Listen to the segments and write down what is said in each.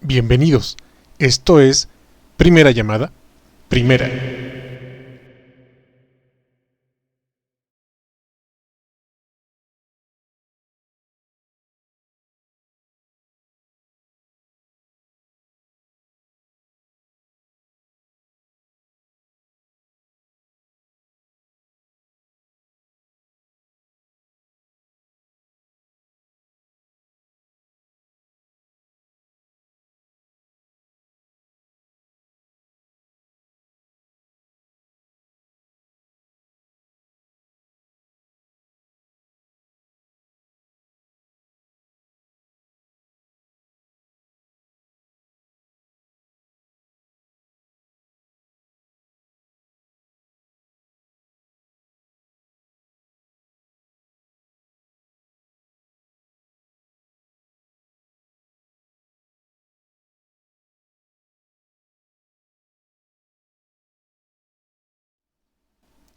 Bienvenidos. Esto es Primera Llamada. Primera.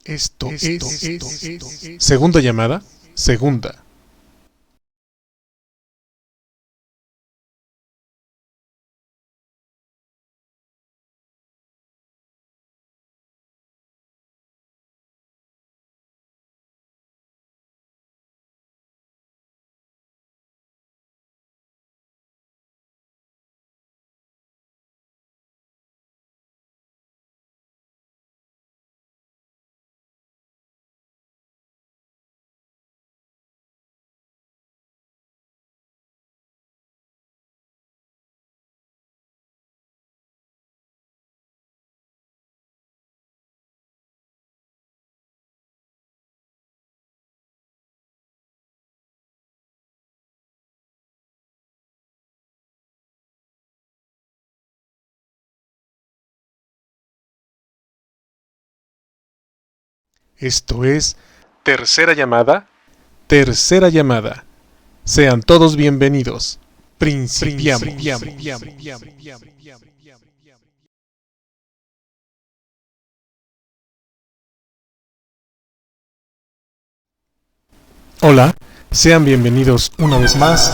Esto es Segunda Llamada. Segunda. Esto es Tercera Llamada. Tercera Llamada. Sean todos bienvenidos. Principiamos. Hola, sean bienvenidos una vez más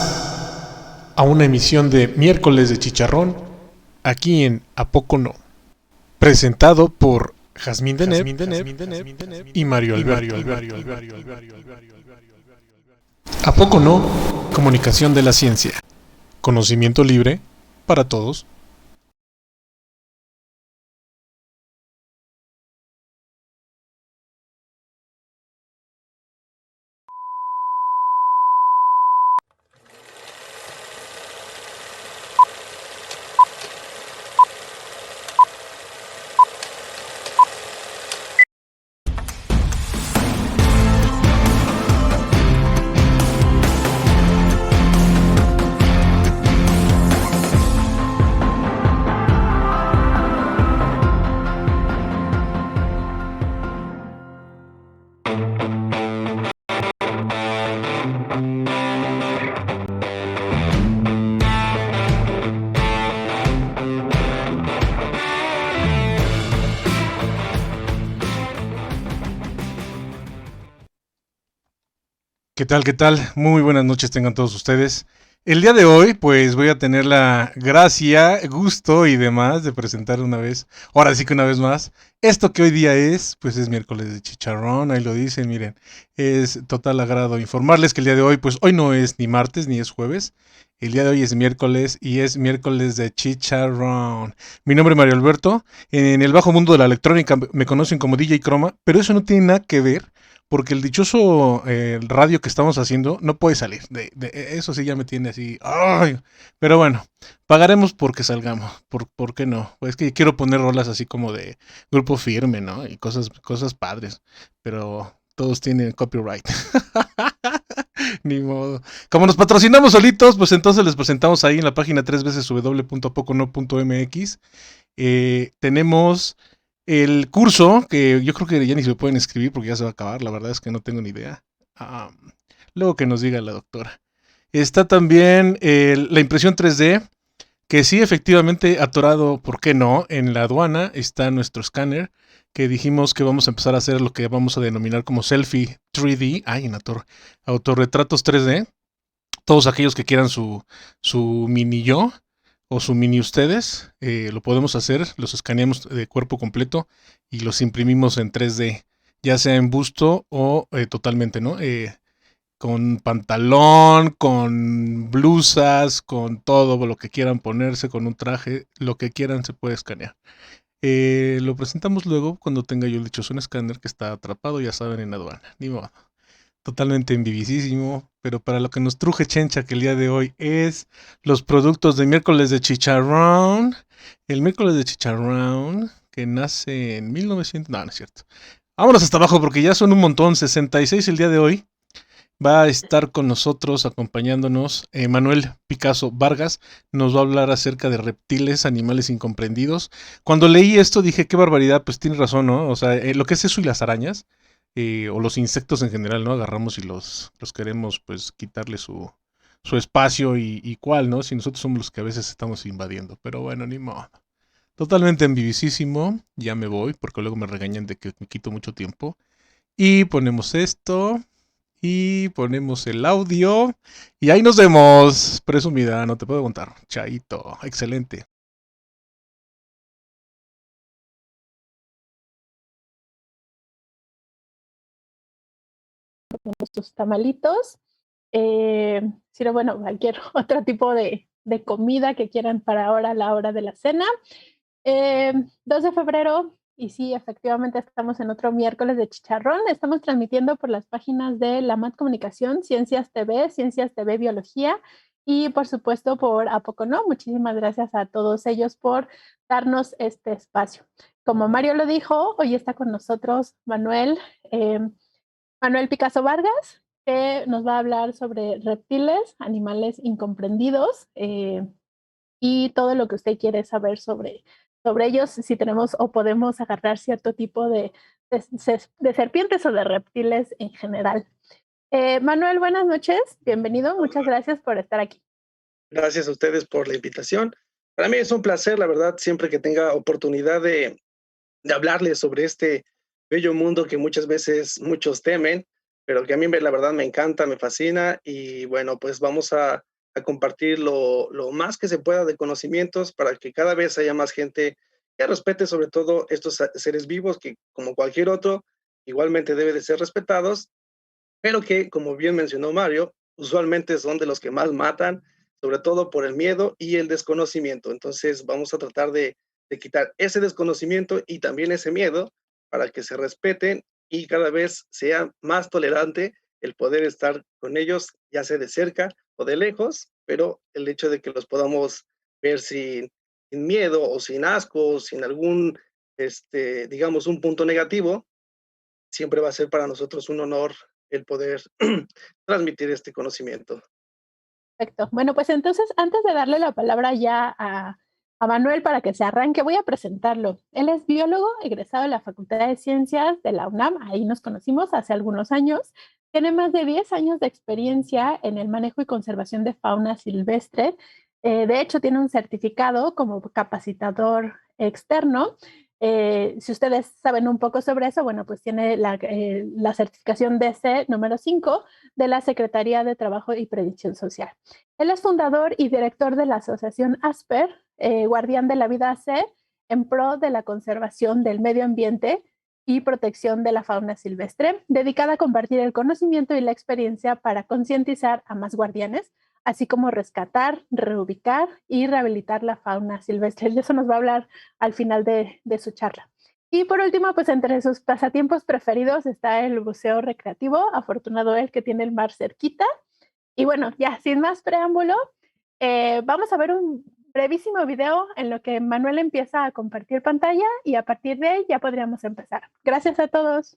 a una emisión de Miércoles de Chicharrón, aquí en ¿A poco no? Presentado por Jazmín Deneb y Mario Alberto. ¿A poco no? Comunicación de la ciencia. Conocimiento libre para todos. ¿Qué tal? ¿Qué tal? Muy buenas noches tengan todos ustedes. El día de hoy, pues voy a tener la gracia, gusto y demás de presentar una vez, ahora sí que una vez más, esto que hoy día es, pues es miércoles de chicharrón, ahí lo dicen, miren, es total agrado informarles que el día de hoy, pues hoy no es ni martes ni es jueves, el día de hoy es miércoles y es miércoles de chicharrón. Mi nombre es Mario Alberto, en el bajo mundo de la electrónica me conocen como DJ Croma, pero eso no tiene nada que ver porque el dichoso radio que estamos haciendo no puede salir. Eso sí ya me tiene así. ¡Ay! Pero bueno, pagaremos porque salgamos. ¿Por qué no? Pues es que quiero poner rolas así como de grupo firme, ¿no? Y cosas padres. Pero todos tienen copyright. Ni modo. Como nos patrocinamos solitos, pues entonces les presentamos ahí en la página 3 veces www.apocono.mx. Tenemos el curso, que yo creo que ya ni se pueden escribir porque ya se va a acabar, la verdad es que no tengo ni idea. Luego que nos diga la doctora. Está también la impresión 3D, que sí, efectivamente, atorado, ¿por qué no? En la aduana está nuestro escáner, que dijimos que vamos a empezar a hacer lo que vamos a denominar como selfie 3D, en autorretratos 3D. Todos aquellos que quieran su mini yo, o su mini ustedes, lo podemos hacer, los escaneamos de cuerpo completo y los imprimimos en 3D, ya sea en busto o totalmente, ¿no? Con pantalón, con blusas, con todo lo que quieran ponerse, con un traje, lo que quieran se puede escanear. Lo presentamos luego cuando tenga yo el dichoso un escáner que está atrapado, ya saben, en aduana. Ni modo. Totalmente envivisísimo. Pero para lo que nos truje Chencha, que el día de hoy es los productos de miércoles de chicharrón. El miércoles de chicharrón que nace en 1900. No, no es cierto. Vámonos hasta abajo porque ya son un montón. 66 el día de hoy. Va a estar con nosotros acompañándonos Manuel Picasso Vargas. Nos va a hablar acerca de reptiles, animales incomprendidos. Cuando leí esto dije, qué barbaridad, pues tiene razón, ¿no? O sea, lo que es eso y las arañas, o los insectos en general, ¿no? Agarramos y los queremos, pues, quitarle su espacio y cuál, ¿no? Si nosotros somos los que a veces estamos invadiendo. Pero bueno, ni modo. Totalmente envivisísimo. Ya me voy porque luego me regañan de que me quito mucho tiempo. Y ponemos esto. Y ponemos el audio. Y ahí nos vemos. Presumida, no te puedo contar. Chaito. Excelente. Tus tamalitos, sino bueno, cualquier otro tipo de comida que quieran para ahora a la hora de la cena. 2 de febrero, y sí, efectivamente estamos en otro miércoles de chicharrón. Estamos transmitiendo por las páginas de la MAT Comunicación, Ciencias TV Biología y por supuesto por ¿A Poco No? Muchísimas gracias a todos ellos por darnos este espacio. Como Mario lo dijo, hoy está con nosotros Manuel Picasso Vargas, que nos va a hablar sobre reptiles, animales incomprendidos y todo lo que usted quiere saber sobre ellos, si tenemos o podemos agarrar cierto tipo de serpientes o de reptiles en general. Manuel, buenas noches, bienvenido, muchas gracias por estar aquí. Gracias a ustedes por la invitación. Para mí es un placer, la verdad, siempre que tenga oportunidad de hablarles sobre este bello mundo que muchas veces muchos temen, pero que a mí la verdad me encanta, me fascina y bueno, pues vamos a compartir lo más que se pueda de conocimientos para que cada vez haya más gente que respete sobre todo estos seres vivos que como cualquier otro igualmente debe de ser respetados, pero que como bien mencionó Mario, usualmente son de los que más matan, sobre todo por el miedo y el desconocimiento. Entonces vamos a tratar de quitar ese desconocimiento y también ese miedo para que se respeten y cada vez sea más tolerante el poder estar con ellos, ya sea de cerca o de lejos, pero el hecho de que los podamos ver sin miedo o sin asco, sin algún, digamos, un punto negativo, siempre va a ser para nosotros un honor el poder transmitir este conocimiento. Perfecto. Bueno, pues entonces, antes de darle la palabra ya a Manuel para que se arranque, voy a presentarlo. Él es biólogo, egresado de la Facultad de Ciencias de la UNAM, ahí nos conocimos hace algunos años. Tiene más de 10 años de experiencia en el manejo y conservación de fauna silvestre. De hecho, tiene un certificado como capacitador externo. Si ustedes saben un poco sobre eso, bueno, pues tiene la certificación DC número 5 de la Secretaría de Trabajo y Previsión Social. Él es fundador y director de la asociación ASPER, Guardián de la Vida AC, en pro de la conservación del medio ambiente y protección de la fauna silvestre, dedicada a compartir el conocimiento y la experiencia para concientizar a más guardianes, así como rescatar, reubicar y rehabilitar la fauna silvestre. De eso nos va a hablar al final de su charla. Y por último, pues entre sus pasatiempos preferidos está el buceo recreativo, afortunado él que tiene el mar cerquita. Y bueno, ya sin más preámbulo, vamos a ver un brevísimo video en lo que Manuel empieza a compartir pantalla y a partir de ahí ya podríamos empezar. Gracias a todos.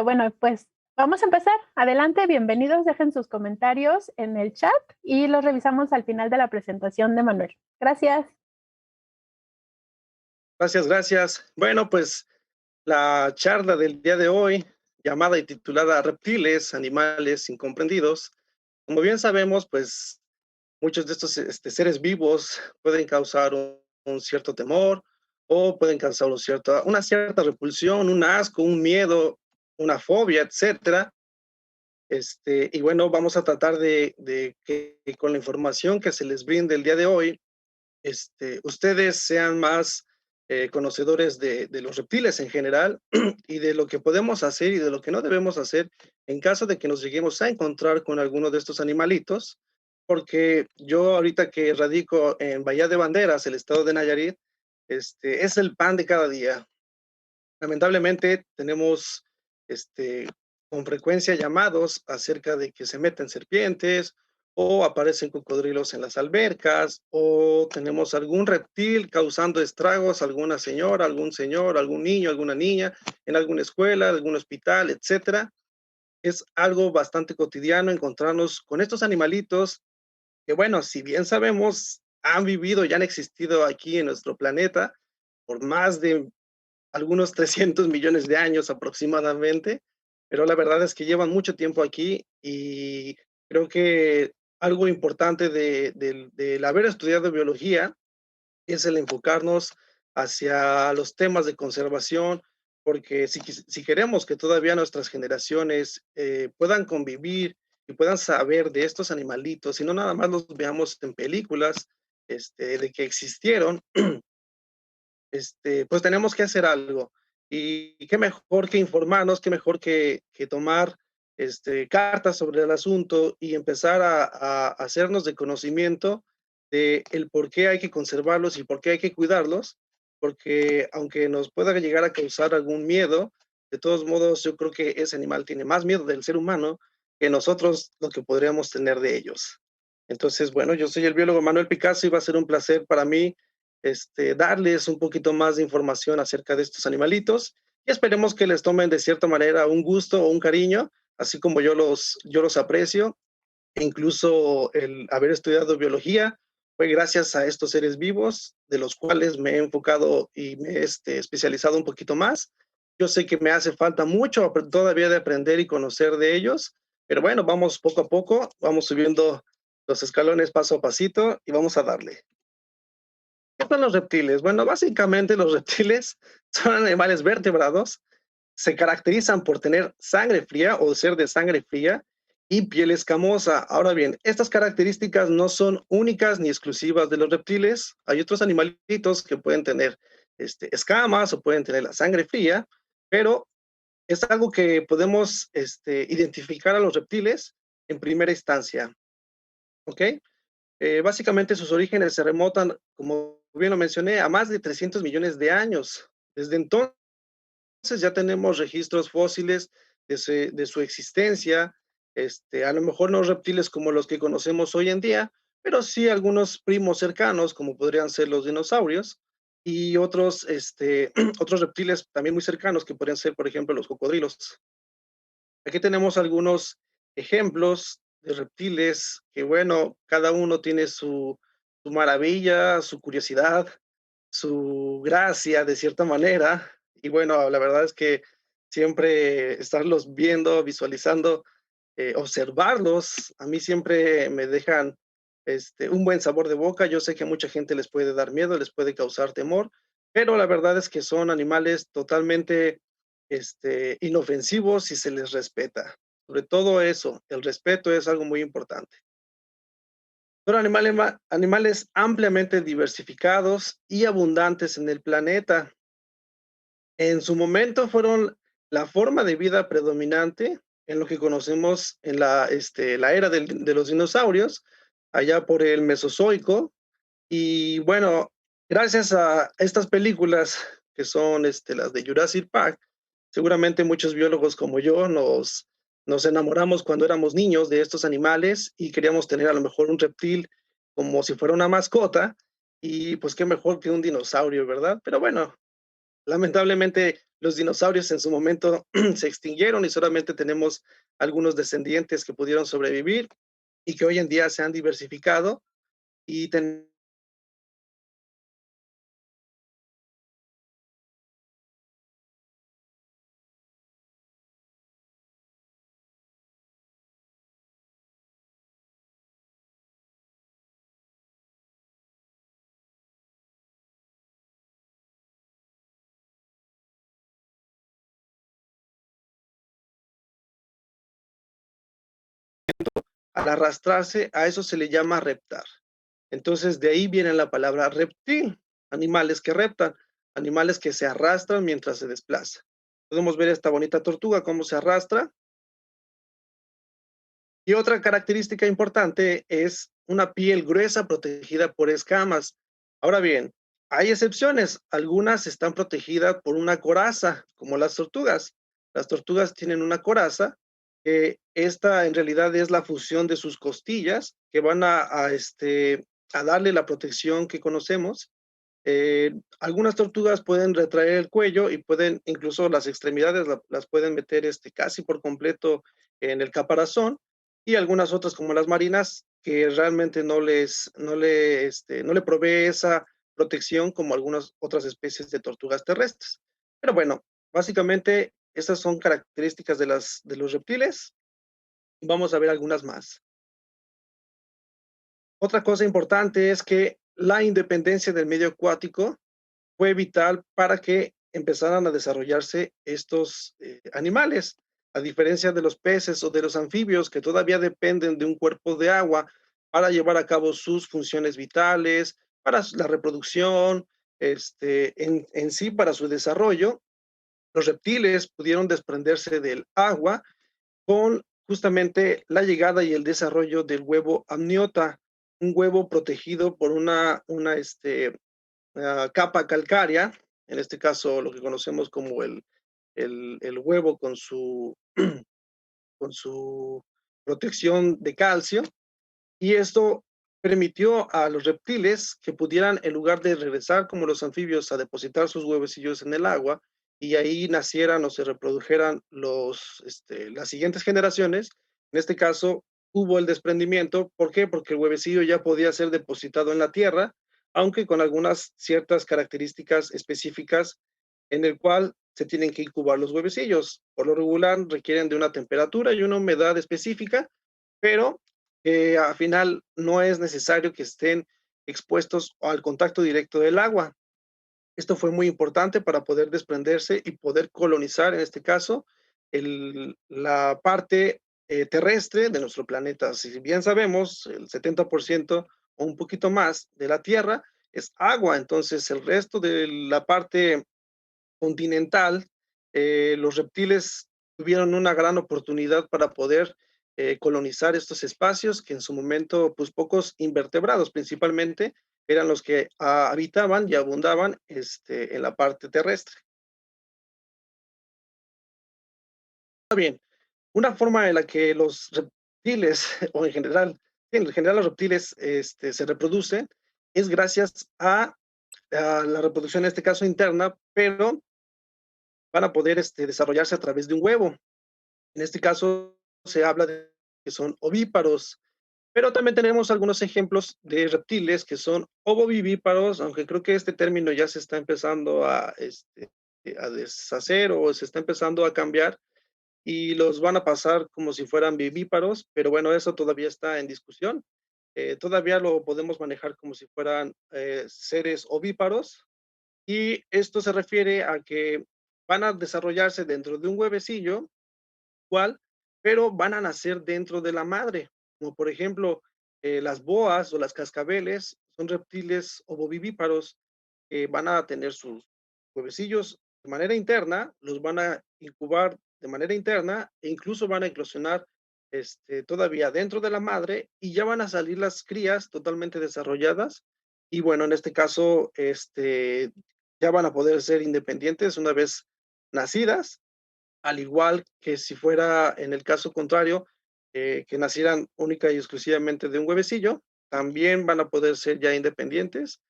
Perfecto, bueno, pues vamos a empezar. Adelante, bienvenidos, dejen sus comentarios en el chat y los revisamos al final de la presentación de Manuel. Gracias. Gracias. Bueno, pues la charla del día de hoy, llamada y titulada Reptiles, animales incomprendidos. Como bien sabemos, pues muchos de estos seres vivos pueden causar un cierto temor o pueden causar una cierta repulsión, un asco, un miedo, una fobia, etcétera. Y bueno, vamos a tratar de que con la información que se les brinde el día de hoy, ustedes sean más conocedores de los reptiles en general y de lo que podemos hacer y de lo que no debemos hacer en caso de que nos lleguemos a encontrar con alguno de estos animalitos, porque yo ahorita que radico en Bahía de Banderas, el estado de Nayarit, es el pan de cada día. Lamentablemente tenemos con frecuencia llamados acerca de que se meten serpientes o aparecen cocodrilos en las albercas o tenemos algún reptil causando estragos, alguna señora, algún señor, algún niño, alguna niña en alguna escuela, algún hospital, etcétera. Es algo bastante cotidiano encontrarnos con estos animalitos que, bueno, si bien sabemos, han vivido y han existido aquí en nuestro planeta por más de algunos 300 millones de años aproximadamente, pero la verdad es que llevan mucho tiempo aquí y creo que algo importante del haber estudiado biología es el enfocarnos hacia los temas de conservación, porque si queremos que todavía nuestras generaciones puedan convivir y puedan saber de estos animalitos y no nada más los veamos en películas de que existieron, pues tenemos que hacer algo. Y qué mejor que informarnos, qué mejor que tomar cartas sobre el asunto y empezar a hacernos de conocimiento de el por qué hay que conservarlos y por qué hay que cuidarlos, porque aunque nos pueda llegar a causar algún miedo, de todos modos yo creo que ese animal tiene más miedo del ser humano que nosotros lo que podríamos tener de ellos. Entonces, bueno, yo soy el biólogo Manuel Picasso y va a ser un placer para mí darles un poquito más de información acerca de estos animalitos y esperemos que les tomen de cierta manera un gusto o un cariño, así como yo los aprecio. E incluso el haber estudiado biología fue gracias a estos seres vivos, de los cuales me he enfocado y me he especializado un poquito más. Yo sé que me hace falta mucho todavía de aprender y conocer de ellos, pero bueno, vamos poco a poco, vamos subiendo los escalones paso a pasito y vamos a darle. ¿Qué son los reptiles? Bueno, básicamente los reptiles son animales vertebrados, se caracterizan por tener sangre fría o ser de sangre fría y piel escamosa. Ahora bien, estas características no son únicas ni exclusivas de los reptiles. Hay otros animalitos que pueden tener escamas o pueden tener la sangre fría, pero es algo que podemos identificar a los reptiles en primera instancia. ¿Ok? Básicamente sus orígenes se remontan, como bien lo mencioné, a más de 300 millones de años. Desde entonces ya tenemos registros fósiles de su existencia, a lo mejor no reptiles como los que conocemos hoy en día, pero sí algunos primos cercanos, como podrían ser los dinosaurios, y otros, otros reptiles también muy cercanos, que podrían ser, por ejemplo, los cocodrilos. Aquí tenemos algunos ejemplos de reptiles que, bueno, cada uno tiene su maravilla, su curiosidad, su gracia de cierta manera. Y bueno, la verdad es que siempre estarlos viendo, visualizando, observarlos, a mí siempre me dejan un buen sabor de boca. Yo sé que a mucha gente les puede dar miedo, les puede causar temor, pero la verdad es que son animales totalmente inofensivos si se les respeta. Sobre todo eso, el respeto es algo muy importante. Son animales ampliamente diversificados y abundantes en el planeta. En su momento fueron la forma de vida predominante en lo que conocemos en la era de los dinosaurios, allá por el Mesozoico. Y bueno, gracias a estas películas que son las de Jurassic Park, seguramente muchos biólogos como yo nos enamoramos cuando éramos niños de estos animales y queríamos tener a lo mejor un reptil como si fuera una mascota y pues qué mejor que un dinosaurio, ¿verdad? Pero bueno, Lamentablemente, los dinosaurios en su momento se extinguieron y solamente tenemos algunos descendientes que pudieron sobrevivir y que hoy en día se han diversificado y al arrastrarse, a eso se le llama reptar. Entonces, de ahí viene la palabra reptil, animales que reptan, animales que se arrastran mientras se desplaza. Podemos ver esta bonita tortuga, cómo se arrastra. Y otra característica importante es una piel gruesa protegida por escamas. Ahora bien, hay excepciones. Algunas están protegidas por una coraza, como las tortugas. Las tortugas tienen una coraza, que esta en realidad es la fusión de sus costillas, que van a darle la protección que conocemos. Algunas tortugas pueden retraer el cuello y pueden, incluso las extremidades las pueden meter casi por completo en el caparazón, y algunas otras como las marinas que realmente no le provee esa protección como algunas otras especies de tortugas terrestres. Pero bueno, básicamente esas son características de los reptiles. Vamos a ver algunas más. Otra cosa importante es que la independencia del medio acuático fue vital para que empezaran a desarrollarse estos animales, a diferencia de los peces o de los anfibios que todavía dependen de un cuerpo de agua para llevar a cabo sus funciones vitales, para la reproducción, en sí para su desarrollo. Los reptiles pudieron desprenderse del agua con justamente la llegada y el desarrollo del huevo amniota, un huevo protegido por una capa calcárea, en este caso lo que conocemos como el huevo con su protección de calcio, y esto permitió a los reptiles que pudieran, en lugar de regresar como los anfibios a depositar sus huevecillos en el agua, y ahí nacieran o se reprodujeran las siguientes generaciones. En este caso, hubo el desprendimiento. ¿Por qué? Porque el huevecillo ya podía ser depositado en la tierra, aunque con algunas ciertas características específicas en el cual se tienen que incubar los huevecillos. Por lo regular requieren de una temperatura y una humedad específica, pero al final no es necesario que estén expuestos al contacto directo del agua. Esto fue muy importante para poder desprenderse y poder colonizar, en este caso, la parte terrestre de nuestro planeta. Si bien sabemos, el 70% o un poquito más de la Tierra es agua, entonces el resto de la parte continental, los reptiles tuvieron una gran oportunidad para poder colonizar estos espacios que en su momento, pues pocos invertebrados principalmente, eran los que habitaban y abundaban en la parte terrestre. Bien, una forma en la que los reptiles, o en general los reptiles se reproducen, es gracias a la reproducción, en este caso interna, pero van a poder desarrollarse a través de un huevo. En este caso se habla de que son ovíparos, pero también tenemos algunos ejemplos de reptiles que son ovovivíparos, aunque creo que este término ya se está empezando a deshacer o se está empezando a cambiar y los van a pasar como si fueran vivíparos, pero bueno, eso todavía está en discusión. Todavía lo podemos manejar como si fueran seres ovíparos, y esto se refiere a que van a desarrollarse dentro de un huevecillo, cual, pero van a nacer dentro de la madre, como por ejemplo las boas o las cascabeles son reptiles ovovivíparos que van a tener sus huevecillos de manera interna, los van a incubar de manera interna e incluso van a eclosionar todavía dentro de la madre y ya van a salir las crías totalmente desarrolladas y bueno, en este caso ya van a poder ser independientes una vez nacidas, al igual que si fuera en el caso contrario, que nacieran única y exclusivamente de un huevecillo, también van a poder ser ya independientes,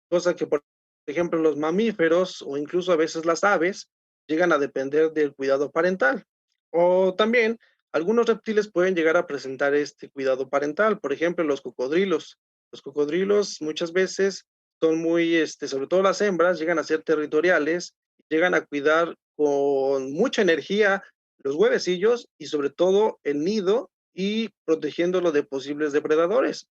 cosa que por Por ejemplo, los mamíferos o incluso a veces las aves llegan a depender del cuidado parental. O también algunos reptiles pueden llegar a presentar este cuidado parental. Por ejemplo, los cocodrilos. Los cocodrilos muchas veces son muy, sobre todo las hembras, llegan a ser territoriales, llegan a cuidar con mucha energía los huevecillos y sobre todo el nido y protegiéndolo de posibles depredadores.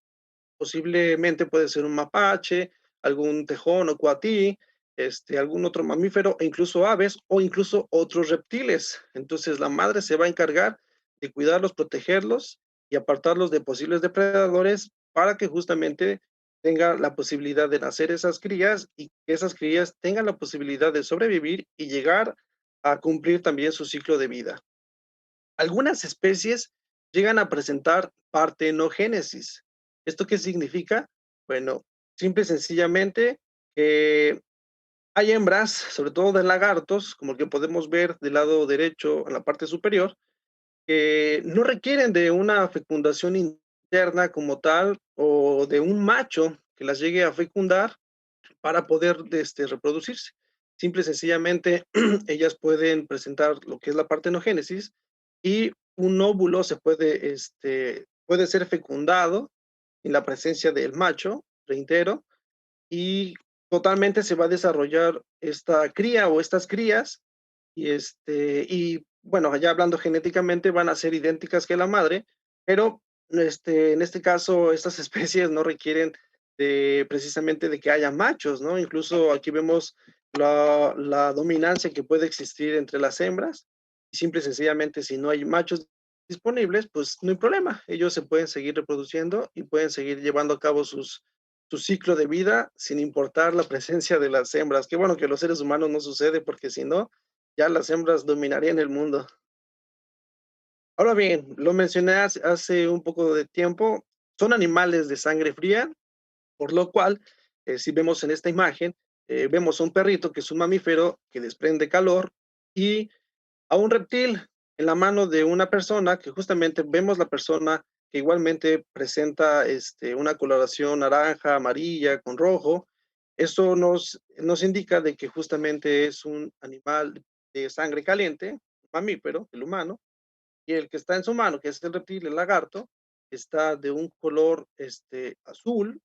Posiblemente puede ser un mapache, algún tejón o cuatí, algún otro mamífero, e incluso aves o incluso otros reptiles. Entonces la madre se va a encargar de cuidarlos, protegerlos y apartarlos de posibles depredadores para que justamente tenga la posibilidad de nacer esas crías y que esas crías tengan la posibilidad de sobrevivir y llegar a cumplir también su ciclo de vida. Algunas especies llegan a presentar partenogénesis. ¿Esto qué significa? Bueno, simple y sencillamente, hay hembras, sobre todo de lagartos, como el que podemos ver del lado derecho en la parte superior, que no requieren de una fecundación interna como tal o de un macho que las llegue a fecundar para poder reproducirse. Simple y sencillamente, ellas pueden presentar lo que es la partenogénesis y un óvulo puede ser fecundado en la presencia del macho, reitero, y totalmente se va a desarrollar esta cría o estas crías y bueno, ya hablando genéticamente van a ser idénticas que la madre, pero en este caso estas especies no requieren de precisamente de que haya machos, ¿no? Incluso aquí vemos la dominancia que puede existir entre las hembras y simple y sencillamente si no hay machos disponibles, pues no hay problema, ellos se pueden seguir reproduciendo y pueden seguir llevando a cabo su ciclo de vida sin importar la presencia de las hembras. Qué bueno que los seres humanos no sucede porque si no, ya las hembras dominarían el mundo. Ahora bien, lo mencioné hace un poco de tiempo, son animales de sangre fría, por lo cual, si vemos en esta imagen, vemos a un perrito que es un mamífero que desprende calor y a un reptil en la mano de una persona que justamente vemos la persona que igualmente presenta una coloración naranja, amarilla, con rojo. Esto nos indica de que justamente es un animal de sangre caliente, mamífero, el humano, y el que está en su mano, que es el reptil, el lagarto, está de un color azul.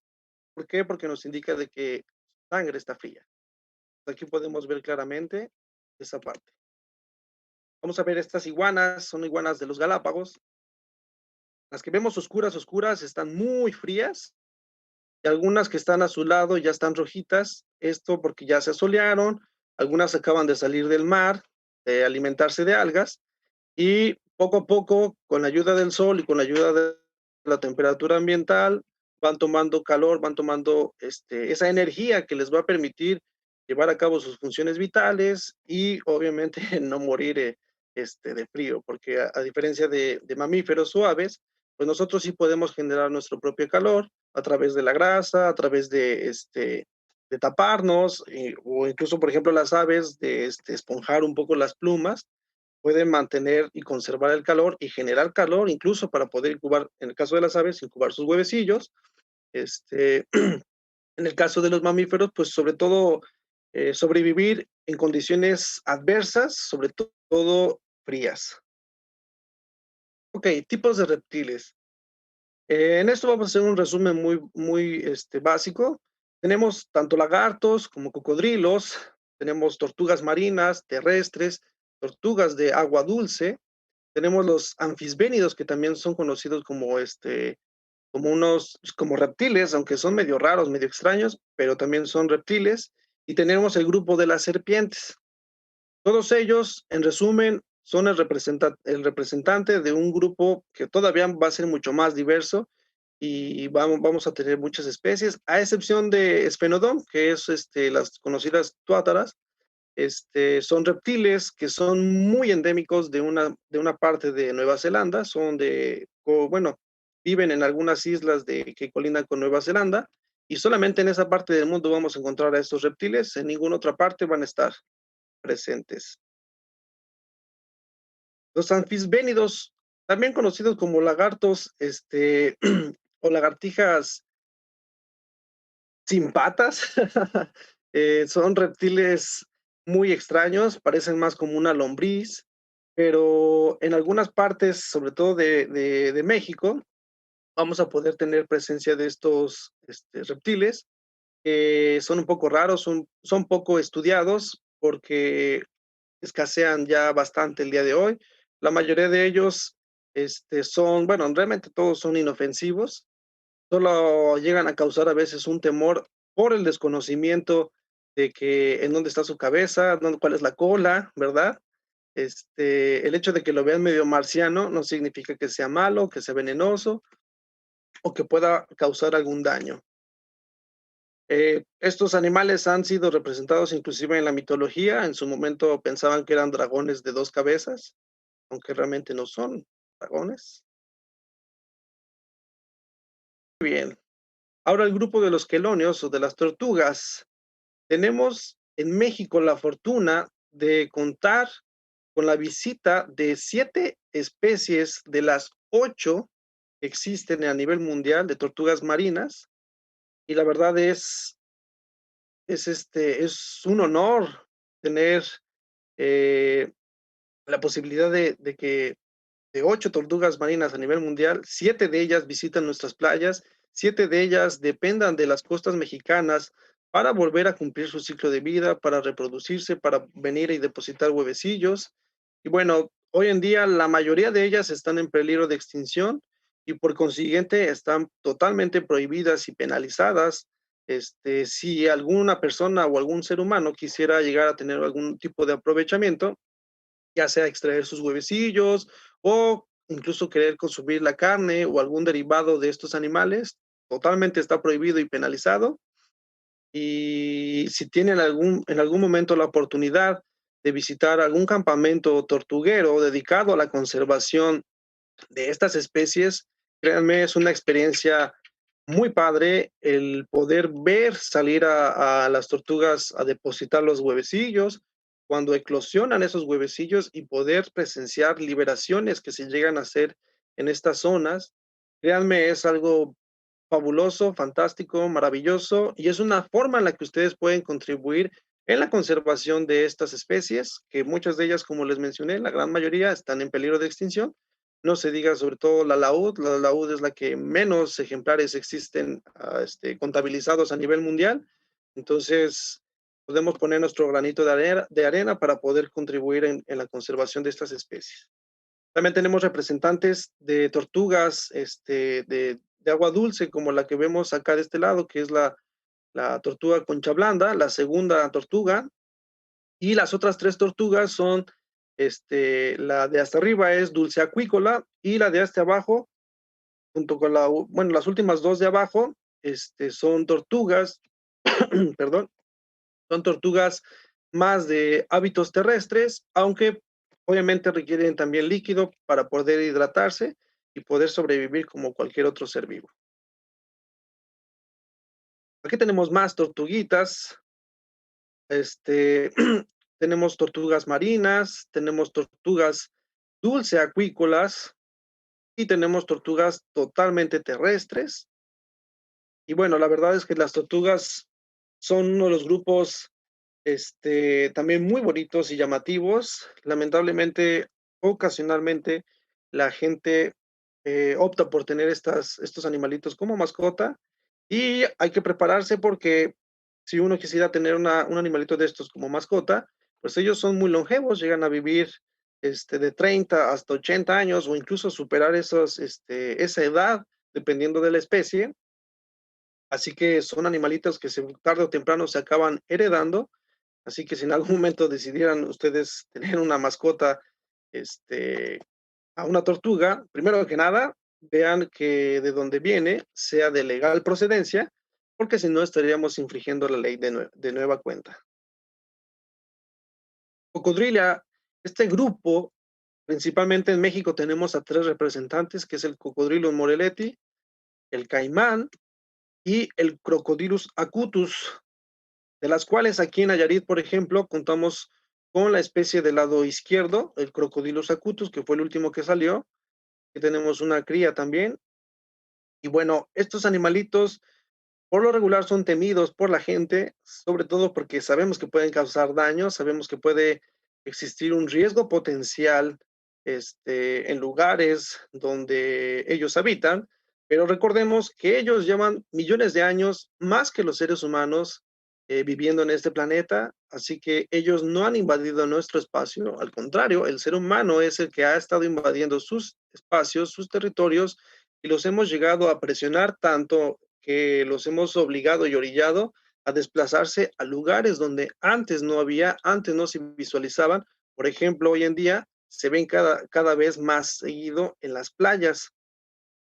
¿Por qué? Porque nos indica de que su sangre está fría. Aquí podemos ver claramente esa parte. Vamos a ver estas iguanas, son iguanas de los Galápagos. Las que vemos oscuras, oscuras, están muy frías y algunas que están a su lado ya están rojitas. Esto porque ya se asolearon, algunas acaban de salir del mar, de alimentarse de algas y poco a poco, con la ayuda del sol y con la ayuda de la temperatura ambiental, van tomando calor, van tomando esa energía que les va a permitir llevar a cabo sus funciones vitales y obviamente no morir de frío, porque a diferencia de mamíferos suaves, pues nosotros sí podemos generar nuestro propio calor a través de la grasa, a través de taparnos, o incluso, por ejemplo, las aves, de esponjar un poco las plumas, pueden mantener y conservar el calor y generar calor incluso para poder incubar, en el caso de las aves, incubar sus huevecillos. En el caso de los mamíferos, pues sobre todo sobrevivir en condiciones adversas, sobre todo frías. Ok, tipos de reptiles. En esto vamos a hacer un resumen muy básico. Tenemos tanto lagartos como cocodrilos, tenemos tortugas marinas, terrestres, tortugas de agua dulce, tenemos los anfisbénidos que también son conocidos como reptiles, aunque son medio raros, medio extraños, pero también son reptiles. Y tenemos el grupo de las serpientes. Todos ellos, en resumen, son el representante de un grupo que todavía va a ser mucho más diverso y vamos a tener muchas especies, a excepción de Sphenodon, que es las conocidas tuátaras. Son reptiles que son muy endémicos de una parte de Nueva Zelanda, bueno, viven en algunas islas que colindan con Nueva Zelanda y solamente en esa parte del mundo vamos a encontrar a estos reptiles, en ninguna otra parte van a estar presentes. Los anfisbénidos, también conocidos como lagartos, o lagartijas sin patas, Son reptiles muy extraños, parecen más como una lombriz, pero en algunas partes, sobre todo de México, vamos a poder tener presencia de estos reptiles, que son un poco raros, son poco estudiados porque escasean ya bastante el día de hoy. La mayoría de ellos son, bueno, realmente todos son inofensivos, solo llegan a causar a veces un temor por el desconocimiento de que en dónde está su cabeza, cuál es la cola, ¿verdad? El hecho de que lo vean medio marciano no significa que sea malo, que sea venenoso o que pueda causar algún daño. Estos animales han sido representados inclusive en la mitología. En su momento pensaban que eran dragones de 2 cabezas, aunque realmente no son dragones. Bien, ahora el grupo de los quelonios o de las tortugas. Tenemos en México la fortuna de contar con la visita de 7 especies de las 8 que existen a nivel mundial de tortugas marinas, y la verdad es un honor tener, eh, la posibilidad de que de 8 tortugas marinas a nivel mundial, 7 de ellas visitan nuestras playas, 7 de ellas dependan de las costas mexicanas para volver a cumplir su ciclo de vida, para reproducirse, para venir y depositar huevecillos. Y bueno, hoy en día la mayoría de ellas están en peligro de extinción y por consiguiente están totalmente prohibidas y penalizadas. Si alguna persona o algún ser humano quisiera llegar a tener algún tipo de aprovechamiento, ya sea extraer sus huevecillos o incluso querer consumir la carne o algún derivado de estos animales, totalmente está prohibido y penalizado. Y si tienen en algún momento la oportunidad de visitar algún campamento tortuguero dedicado a la conservación de estas especies, créanme, es una experiencia muy padre el poder ver salir a las tortugas a depositar los huevecillos, cuando eclosionan esos huevecillos y poder presenciar liberaciones que se llegan a hacer en estas zonas. Créanme, es algo fabuloso, fantástico, maravilloso, y es una forma en la que ustedes pueden contribuir en la conservación de estas especies, que muchas de ellas, como les mencioné, la gran mayoría están en peligro de extinción. No se diga sobre todo la laúd es la que menos ejemplares existen contabilizados a nivel mundial. Entonces, podemos poner nuestro granito de arena para poder contribuir en la conservación de estas especies. También tenemos representantes de tortugas de agua dulce, como la que vemos acá de este lado, que es la tortuga concha blanda, la segunda tortuga, y las otras 3 tortugas son, la de hasta arriba es dulce acuícola, y la de hasta abajo, junto con bueno, las últimas 2 de abajo, son tortugas, perdón, son tortugas más de hábitos terrestres, aunque obviamente requieren también líquido para poder hidratarse y poder sobrevivir como cualquier otro ser vivo. Aquí tenemos más tortuguitas, este, tenemos tortugas marinas, tenemos tortugas dulce acuícolas y tenemos tortugas totalmente terrestres. Y bueno, la verdad es que las tortugas son uno de los grupos también muy bonitos y llamativos. Lamentablemente, ocasionalmente, la gente opta por tener estos animalitos como mascota y hay que prepararse porque si uno quisiera tener un animalito de estos como mascota, pues ellos son muy longevos, llegan a vivir de 30 hasta 80 años o incluso superar esa edad, dependiendo de la especie. Así que son animalitos que tarde o temprano se acaban heredando. Así que si en algún momento decidieran ustedes tener una mascota, este, a una tortuga, primero que nada, vean que de donde viene sea de legal procedencia, porque si no estaríamos infringiendo la ley de nueva cuenta. Cocodrila, este grupo, principalmente en México tenemos a 3 representantes, que es el Cocodrilus moreleti, el caimán y el Crocodylus acutus, de las cuales aquí en Nayarit, por ejemplo, contamos con la especie del lado izquierdo, el Crocodylus acutus, que fue el último que salió, que tenemos una cría también. Y bueno, estos animalitos Por lo regular son temidos por la gente, sobre todo porque sabemos que pueden causar daño, sabemos que puede existir un riesgo potencial en lugares donde ellos habitan, pero recordemos que ellos llevan millones de años más que los seres humanos viviendo en este planeta, así que ellos no han invadido nuestro espacio, al contrario, el ser humano es el que ha estado invadiendo sus espacios, sus territorios, y los hemos llegado a presionar tanto que los hemos obligado y orillado a desplazarse a lugares donde antes no había, antes no se visualizaban. Por ejemplo, hoy en día se ven cada vez más seguido en las playas,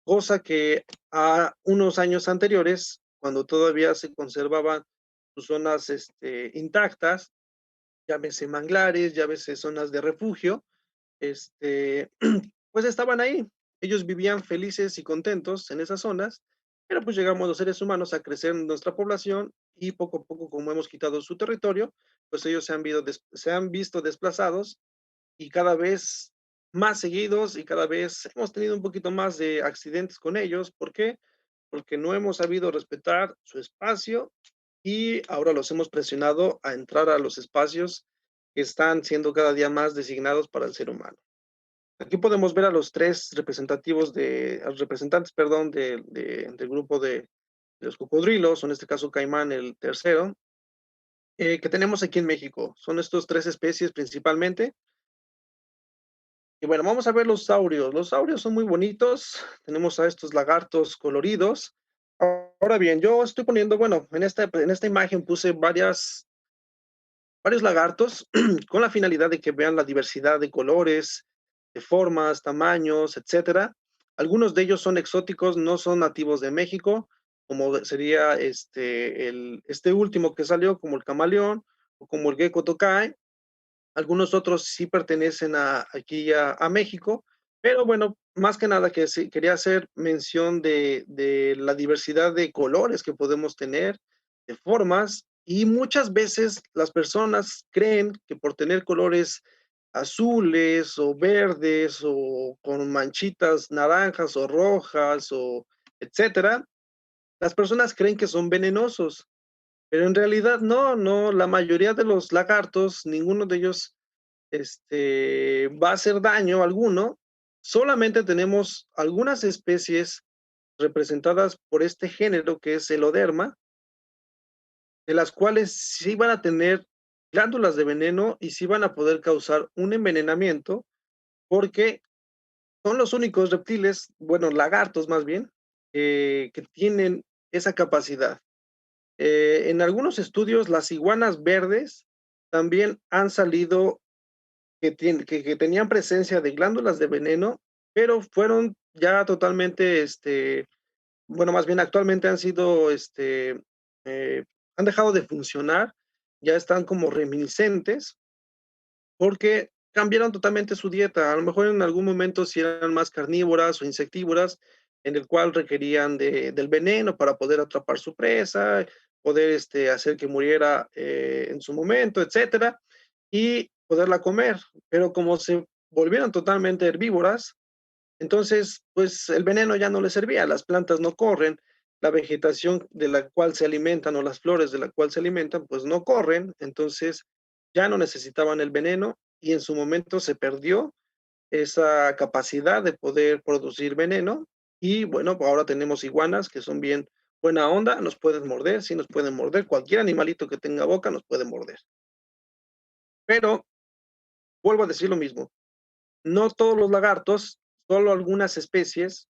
cosa que a unos años anteriores, cuando todavía se conservaban sus zonas intactas, llámese manglares, llámese zonas de refugio, este, pues estaban ahí. Ellos vivían felices y contentos en esas zonas, pero pues llegamos los seres humanos a crecer en nuestra población y poco a poco, como hemos quitado su territorio, pues ellos se han visto desplazados y cada vez más seguidos y cada vez hemos tenido un poquito más de accidentes con ellos. ¿Por qué? Porque no hemos sabido respetar su espacio y ahora los hemos presionado a entrar a los espacios que están siendo cada día más designados para el ser humano. Aquí podemos ver a los tres representantes, perdón, del grupo de los cocodrilos, o en este caso caimán, el tercero, que tenemos aquí en México. Son estos tres especies principalmente. Y bueno, vamos a ver los saurios. Los saurios son muy bonitos. Tenemos a estos lagartos coloridos. Ahora bien, yo estoy poniendo, bueno, en esta imagen puse varios lagartos con la finalidad de que vean la diversidad de colores, de formas, tamaños, etcétera. Algunos de ellos son exóticos, no son nativos de México, como sería este último que salió, como el camaleón o como el gecko tokai. Algunos otros sí pertenecen aquí a México, pero bueno, más que nada que sí, quería hacer mención de la diversidad de colores que podemos tener, de formas, y muchas veces las personas creen que por tener colores azules o verdes o con manchitas naranjas o rojas o etcétera, las personas creen que son venenosos, pero en realidad no, la mayoría de los lagartos, ninguno de ellos va a hacer daño alguno. Solamente tenemos algunas especies representadas por este género que es Eloderma, de las cuales sí van a tener glándulas de veneno y sí van a poder causar un envenenamiento, porque son los únicos reptiles, bueno, lagartos más bien, que tienen esa capacidad. En algunos estudios, las iguanas verdes también han salido que tenían presencia de glándulas de veneno, pero fueron ya totalmente, bueno, más bien actualmente han sido, han dejado de funcionar, ya están como reminiscentes, porque cambiaron totalmente su dieta. A lo mejor en algún momento sí eran más carnívoras o insectívoras, en el cual requerían del veneno para poder atrapar su presa, poder hacer que muriera en su momento, etcétera, y poderla comer. Pero como se volvieron totalmente herbívoras, entonces, pues el veneno ya no les servía, las plantas no corren, la vegetación de la cual se alimentan o las flores de la cual se alimentan, pues no corren, entonces ya no necesitaban el veneno y en su momento se perdió esa capacidad de poder producir veneno y bueno, pues ahora tenemos iguanas que son bien buena onda, nos pueden morder, sí nos pueden morder, cualquier animalito que tenga boca nos puede morder. Pero vuelvo a decir lo mismo, no todos los lagartos, solo algunas especies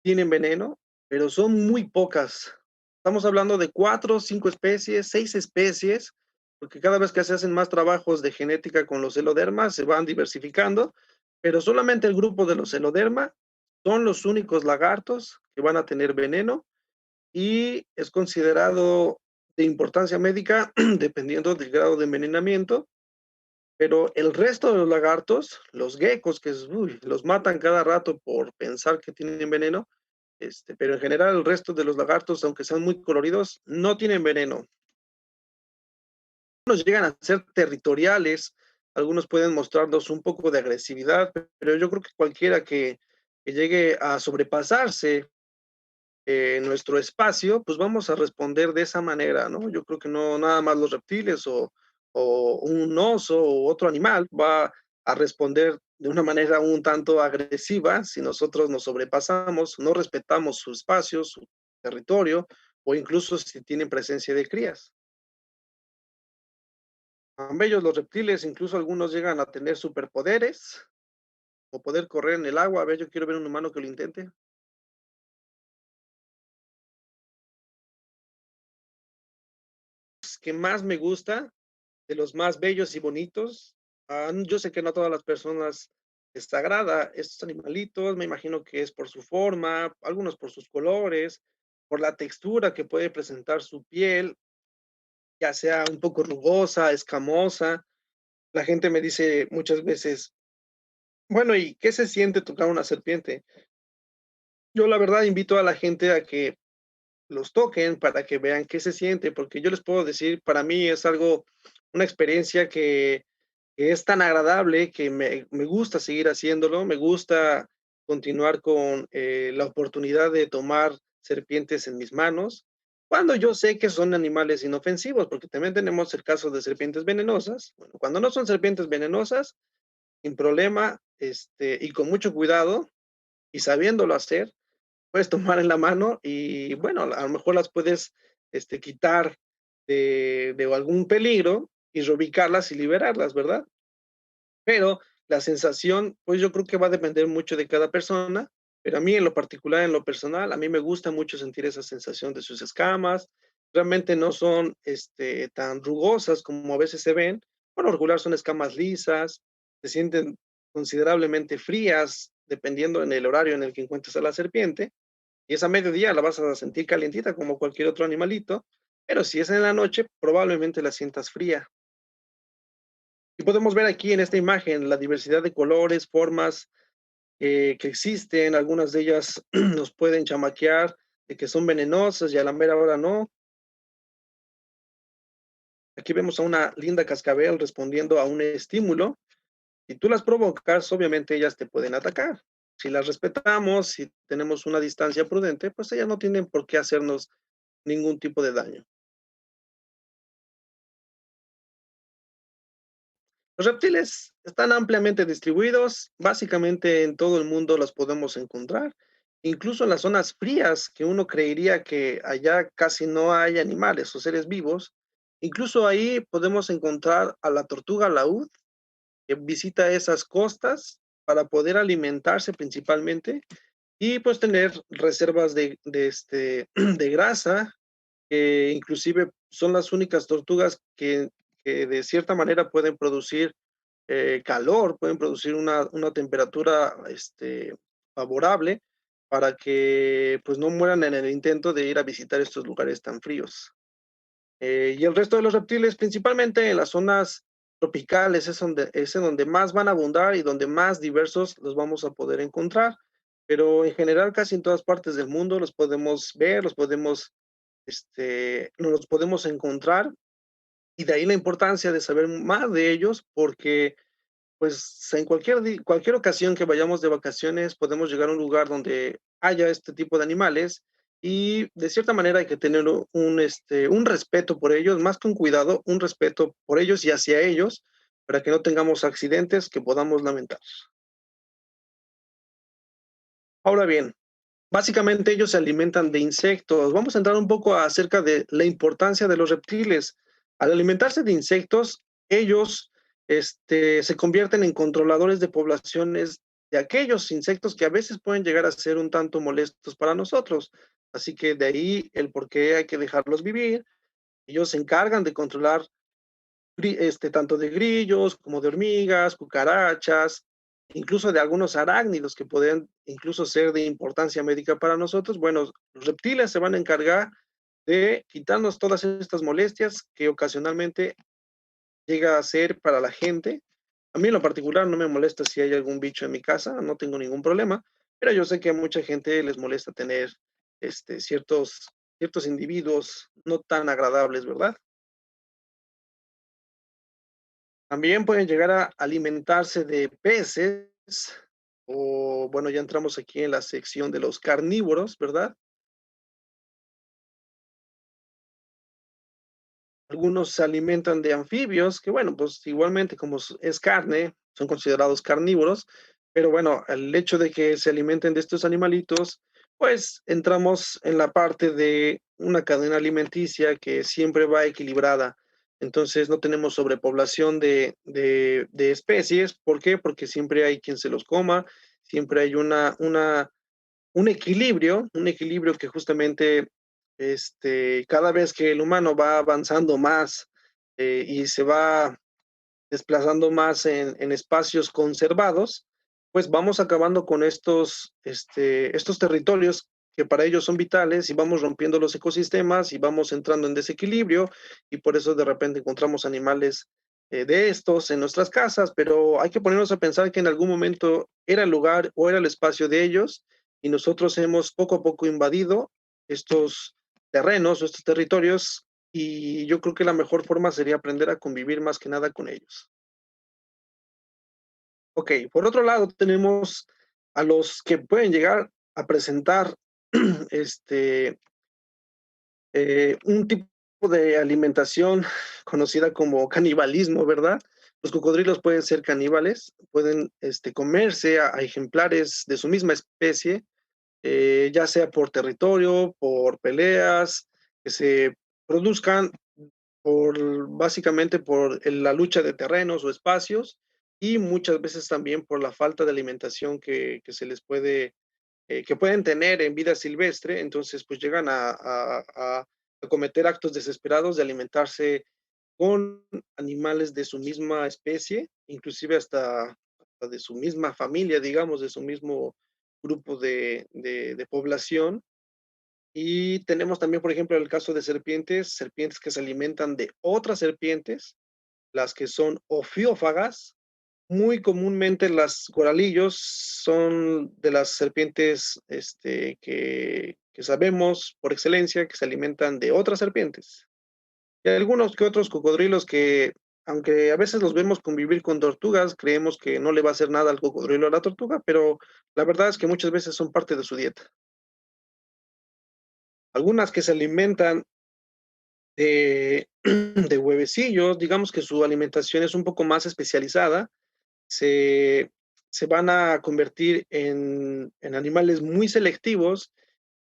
tienen veneno, pero son muy pocas. Estamos hablando de 4, 5 especies, 6 especies, porque cada vez que se hacen más trabajos de genética con los celodermas, se van diversificando, pero solamente el grupo de los celoderma son los únicos lagartos que van a tener veneno y es considerado de importancia médica dependiendo del grado de envenenamiento, pero el resto de los lagartos, los geckos, que los matan cada rato por pensar que tienen veneno, pero en general el resto de los lagartos, aunque sean muy coloridos, no tienen veneno. Algunos llegan a ser territoriales, algunos pueden mostrarnos un poco de agresividad, pero yo creo que cualquiera que llegue a sobrepasarse nuestro espacio, pues vamos a responder de esa manera, ¿no? Yo creo que no nada más los reptiles o un oso o otro animal va a responder de una manera un tanto agresiva si nosotros nos sobrepasamos, no respetamos su espacio, su territorio o incluso si tienen presencia de crías. Son bellos los reptiles, incluso algunos llegan a tener superpoderes o poder correr en el agua. A ver, yo quiero ver un humano que lo intente. Que más me gusta, de los más bellos y bonitos. Yo sé que no a todas las personas les agrada estos animalitos, me imagino que es por su forma, algunos por sus colores, por la textura que puede presentar su piel, ya sea un poco rugosa, escamosa. La gente me dice muchas veces, bueno, ¿y qué se siente tocar una serpiente? Yo la verdad invito a la gente a que los toquen para que vean qué se siente, porque yo les puedo decir, para mí es algo, una experiencia que es tan agradable que me gusta seguir haciéndolo, me gusta continuar con la oportunidad de tomar serpientes en mis manos, cuando yo sé que son animales inofensivos, porque también tenemos el caso de serpientes venenosas. Bueno, cuando no son serpientes venenosas, sin problema, y con mucho cuidado y sabiéndolo hacer, puedes tomar en la mano y bueno, a lo mejor las puedes quitar de algún peligro y reubicarlas y liberarlas, ¿verdad? Pero la sensación, pues yo creo que va a depender mucho de cada persona, pero a mí en lo particular, en lo personal, a mí me gusta mucho sentir esa sensación de sus escamas. Realmente no son tan rugosas como a veces se ven. Por lo regular son escamas lisas, se sienten considerablemente frías, dependiendo en el horario en el que encuentres a la serpiente. Y esa mediodía la vas a sentir calientita como cualquier otro animalito, pero si es en la noche, probablemente la sientas fría. Y podemos ver aquí en esta imagen la diversidad de colores, formas que existen. Algunas de ellas nos pueden chamaquear de que son venenosas y a la mera hora no. Aquí vemos a una linda cascabel respondiendo a un estímulo. Si tú las provocas, obviamente ellas te pueden atacar. Si las respetamos, si tenemos una distancia prudente, pues ellas no tienen por qué hacernos ningún tipo de daño. Los reptiles están ampliamente distribuidos, básicamente en todo el mundo los podemos encontrar, incluso en las zonas frías, que uno creería que allá casi no hay animales o seres vivos. Incluso ahí podemos encontrar a la tortuga laúd, que visita esas costas para poder alimentarse principalmente y pues tener reservas de grasa, que inclusive son las únicas tortugas que de cierta manera pueden producir calor, pueden producir una temperatura favorable para que pues no mueran en el intento de ir a visitar estos lugares tan fríos. Y el resto de los reptiles, principalmente en las zonas tropicales, es en donde más van a abundar y donde más diversos los vamos a poder encontrar. Pero en general, casi en todas partes del mundo los podemos ver, nos los podemos encontrar. Y de ahí la importancia de saber más de ellos, porque pues en cualquier ocasión que vayamos de vacaciones, podemos llegar a un lugar donde haya este tipo de animales y de cierta manera hay que tener un respeto por ellos, más que un cuidado, un respeto por ellos y hacia ellos, para que no tengamos accidentes que podamos lamentar. Ahora bien, básicamente ellos se alimentan de insectos. Vamos a entrar un poco acerca de la importancia de los reptiles. Al alimentarse de insectos, ellos se convierten en controladores de poblaciones de aquellos insectos que a veces pueden llegar a ser un tanto molestos para nosotros. Así que de ahí el por qué hay que dejarlos vivir. Ellos se encargan de controlar tanto de grillos como de hormigas, cucarachas, incluso de algunos arácnidos que pueden incluso ser de importancia médica para nosotros. Bueno, los reptiles se van a encargar de quitarnos todas estas molestias que ocasionalmente llega a ser para la gente. A mí en lo particular no me molesta si hay algún bicho en mi casa, no tengo ningún problema, pero yo sé que a mucha gente les molesta tener ciertos individuos no tan agradables, ¿verdad? También pueden llegar a alimentarse de peces o, bueno, ya entramos aquí en la sección de los carnívoros, ¿verdad? Algunos se alimentan de anfibios, que bueno, pues igualmente como es carne, son considerados carnívoros, pero bueno, el hecho de que se alimenten de estos animalitos, pues entramos en la parte de una cadena alimenticia que siempre va equilibrada. Entonces no tenemos sobrepoblación de especies. ¿Por qué? Porque siempre hay quien se los coma, siempre hay un equilibrio que justamente cada vez que el humano va avanzando más y se va desplazando más en espacios conservados, pues vamos acabando con estos territorios que para ellos son vitales y vamos rompiendo los ecosistemas y vamos entrando en desequilibrio y por eso de repente encontramos animales de estos en nuestras casas, pero hay que ponernos a pensar que en algún momento era el lugar o era el espacio de ellos y nosotros hemos poco a poco invadido estos terrenos o estos territorios y yo creo que la mejor forma sería aprender a convivir más que nada con ellos. Ok, por otro lado tenemos a los que pueden llegar a presentar este, un tipo de alimentación conocida como canibalismo, ¿verdad? Los cocodrilos pueden ser caníbales, pueden comerse a ejemplares de su misma especie, ya sea por territorio, por peleas, que se produzcan básicamente por la lucha de terrenos o espacios y muchas veces también por la falta de alimentación que se les que pueden tener en vida silvestre, entonces pues llegan a cometer actos desesperados de alimentarse con animales de su misma especie, inclusive hasta de su misma familia, digamos, de su mismo grupo de población. Y tenemos también, por ejemplo, el caso de serpientes, serpientes que se alimentan de otras serpientes, las que son ofiófagas. Muy comúnmente las coralillos son de las serpientes que sabemos por excelencia que se alimentan de otras serpientes. Y algunos que otros cocodrilos que, aunque a veces los vemos convivir con tortugas, creemos que no le va a hacer nada al cocodrilo a la tortuga, pero la verdad es que muchas veces son parte de su dieta. Algunas que se alimentan de, de huevecillos, digamos que su alimentación es un poco más especializada, se, se van a convertir en animales muy selectivos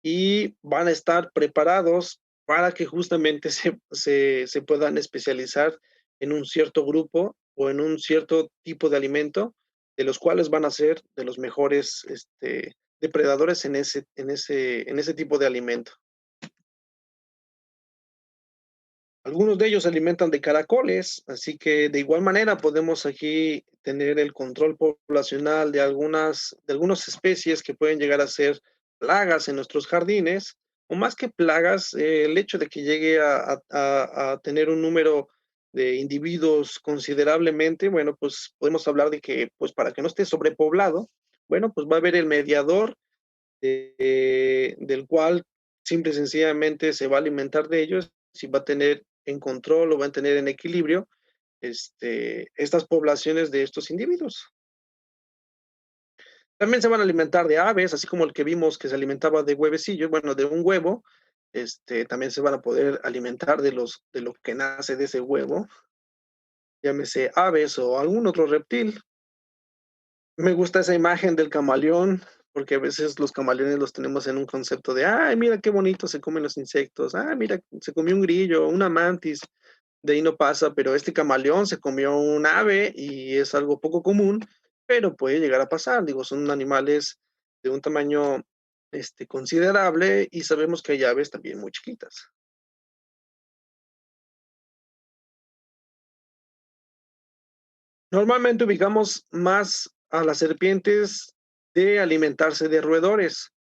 y van a estar preparados para que justamente se puedan especializar en un cierto grupo o en un cierto tipo de alimento, de los cuales van a ser de los mejores depredadores en ese tipo de alimento. Algunos de ellos se alimentan de caracoles, así que de igual manera podemos aquí tener el control poblacional de algunas especies que pueden llegar a ser plagas en nuestros jardines, o más que plagas, el hecho de que llegue a tener un número de individuos considerablemente, bueno, pues podemos hablar de que, pues para que no esté sobrepoblado, bueno, pues va a haber el mediador del cual simple y sencillamente se va a alimentar de ellos y va a tener en control o van a tener en equilibrio estas poblaciones de estos individuos. También se van a alimentar de aves, así como el que vimos que se alimentaba de huevecillos, bueno, de un huevo, también se van a poder alimentar de lo que nace de ese huevo, llámese aves o algún otro reptil. Me gusta esa imagen del camaleón, porque a veces los camaleones los tenemos en un concepto de, ay, mira qué bonito se comen los insectos, ah, mira, se comió un grillo, una mantis, de ahí no pasa, pero este camaleón se comió un ave y es algo poco común, pero puede llegar a pasar. Digo, son animales de un tamaño considerable y sabemos que hay aves también muy chiquitas. Normalmente ubicamos más a las serpientes de alimentarse de roedores.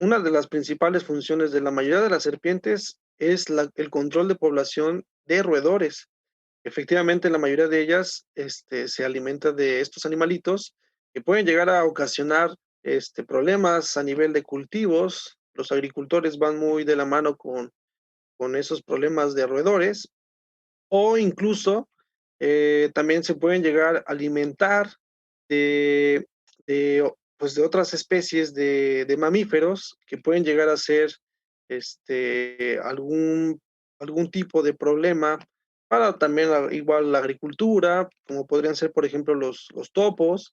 Una de las principales funciones de la mayoría de las serpientes es el control de población de roedores. Efectivamente, la mayoría de ellas se alimenta de estos animalitos que pueden llegar a ocasionar problemas a nivel de cultivos. Los agricultores van muy de la mano con esos problemas de roedores o incluso también se pueden llegar a alimentar pues de otras especies de mamíferos que pueden llegar a ser algún tipo de problema para también igual la agricultura, como podrían ser, por ejemplo, los topos.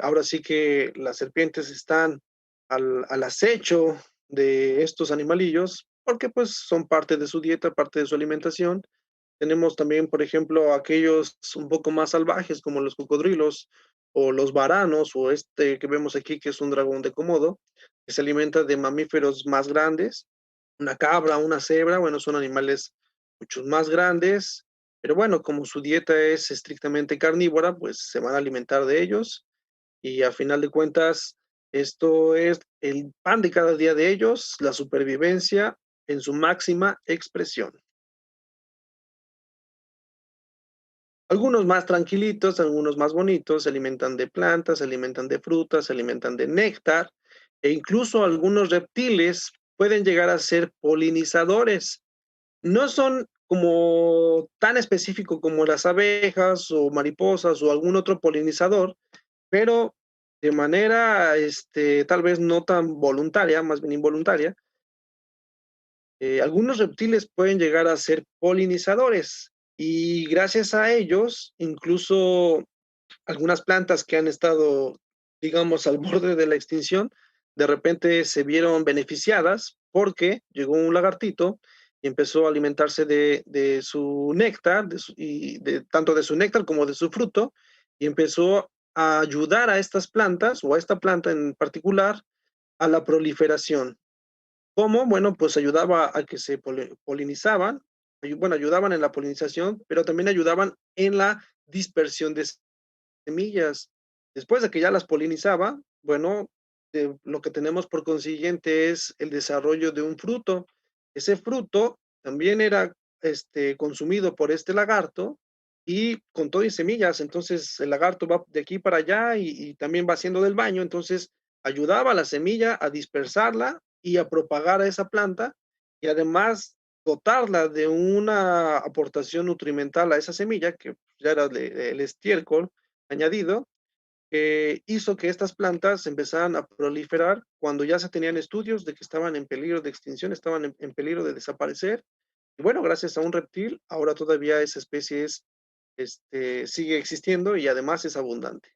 Ahora sí que las serpientes están al acecho de estos animalillos, porque pues son parte de su dieta, parte de su alimentación. Tenemos también, por ejemplo, aquellos un poco más salvajes, como los cocodrilos o los varanos, o este que vemos aquí, que es un dragón de Komodo, que se alimenta de mamíferos más grandes, una cabra, una cebra, bueno, son animales mucho más grandes, pero bueno, como su dieta es estrictamente carnívora, pues se van a alimentar de ellos y a final de cuentas, esto es el pan de cada día de ellos, la supervivencia en su máxima expresión. Algunos más tranquilitos, algunos más bonitos, se alimentan de plantas, se alimentan de frutas, se alimentan de néctar, e incluso algunos reptiles pueden llegar a ser polinizadores. No son como tan específico como las abejas o mariposas o algún otro polinizador, pero de manera, tal vez no tan voluntaria, más bien involuntaria, algunos reptiles pueden llegar a ser polinizadores y gracias a ellos, incluso algunas plantas que han estado, digamos, al borde de la extinción, de repente se vieron beneficiadas porque llegó un lagartito y empezó a alimentarse de su néctar, tanto de su néctar como de su fruto, y empezó a ayudar a estas plantas, o a esta planta en particular, a la proliferación. ¿Cómo? Bueno, pues ayudaba a que se polinizaban, bueno, ayudaban en la polinización, pero también ayudaban en la dispersión de semillas. Después de que ya las polinizaba, bueno, lo que tenemos por consiguiente es el desarrollo de un fruto. Ese fruto también era consumido por este lagarto y con todo y semillas. Entonces el lagarto va de aquí para allá y también va haciendo del baño. Entonces ayudaba a la semilla a dispersarla y a propagar a esa planta y además dotarla de una aportación nutrimental a esa semilla, que ya era el estiércol añadido, que hizo que estas plantas empezaran a proliferar cuando ya se tenían estudios de que estaban en peligro de extinción, estaban en peligro de desaparecer. Y bueno, gracias a un reptil, ahora todavía esa especie sigue existiendo y además es abundante.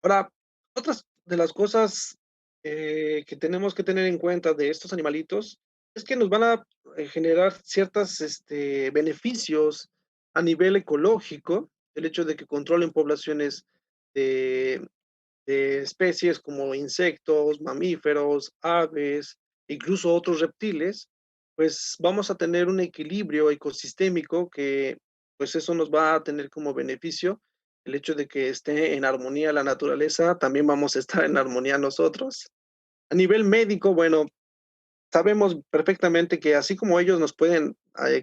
Ahora, otras de las cosas que tenemos que tener en cuenta de estos animalitos es que nos van a generar ciertos beneficios a nivel ecológico, el hecho de que controlen poblaciones de, de especies como insectos, mamíferos, aves, incluso otros reptiles, pues vamos a tener un equilibrio ecosistémico que pues eso nos va a tener como beneficio el hecho de que esté en armonía la naturaleza, también vamos a estar en armonía nosotros. A nivel médico, bueno, sabemos perfectamente que así como ellos nos pueden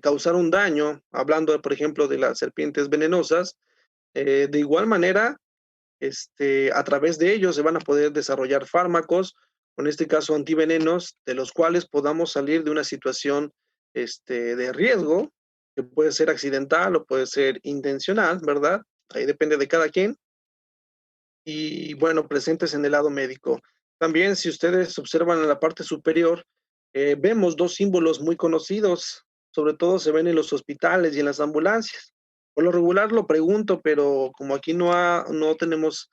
causar un daño, hablando, por ejemplo, de las serpientes venenosas, de igual manera, a través de ellos se van a poder desarrollar fármacos, o en este caso antivenenos, de los cuales podamos salir de una situación de riesgo, que puede ser accidental o puede ser intencional, ¿verdad? Ahí depende de cada quien. Y bueno, presentes en el lado médico. También, si ustedes observan en la parte superior, vemos dos símbolos muy conocidos, sobre todo se ven en los hospitales y en las ambulancias. Por lo regular lo pregunto, pero como aquí no tenemos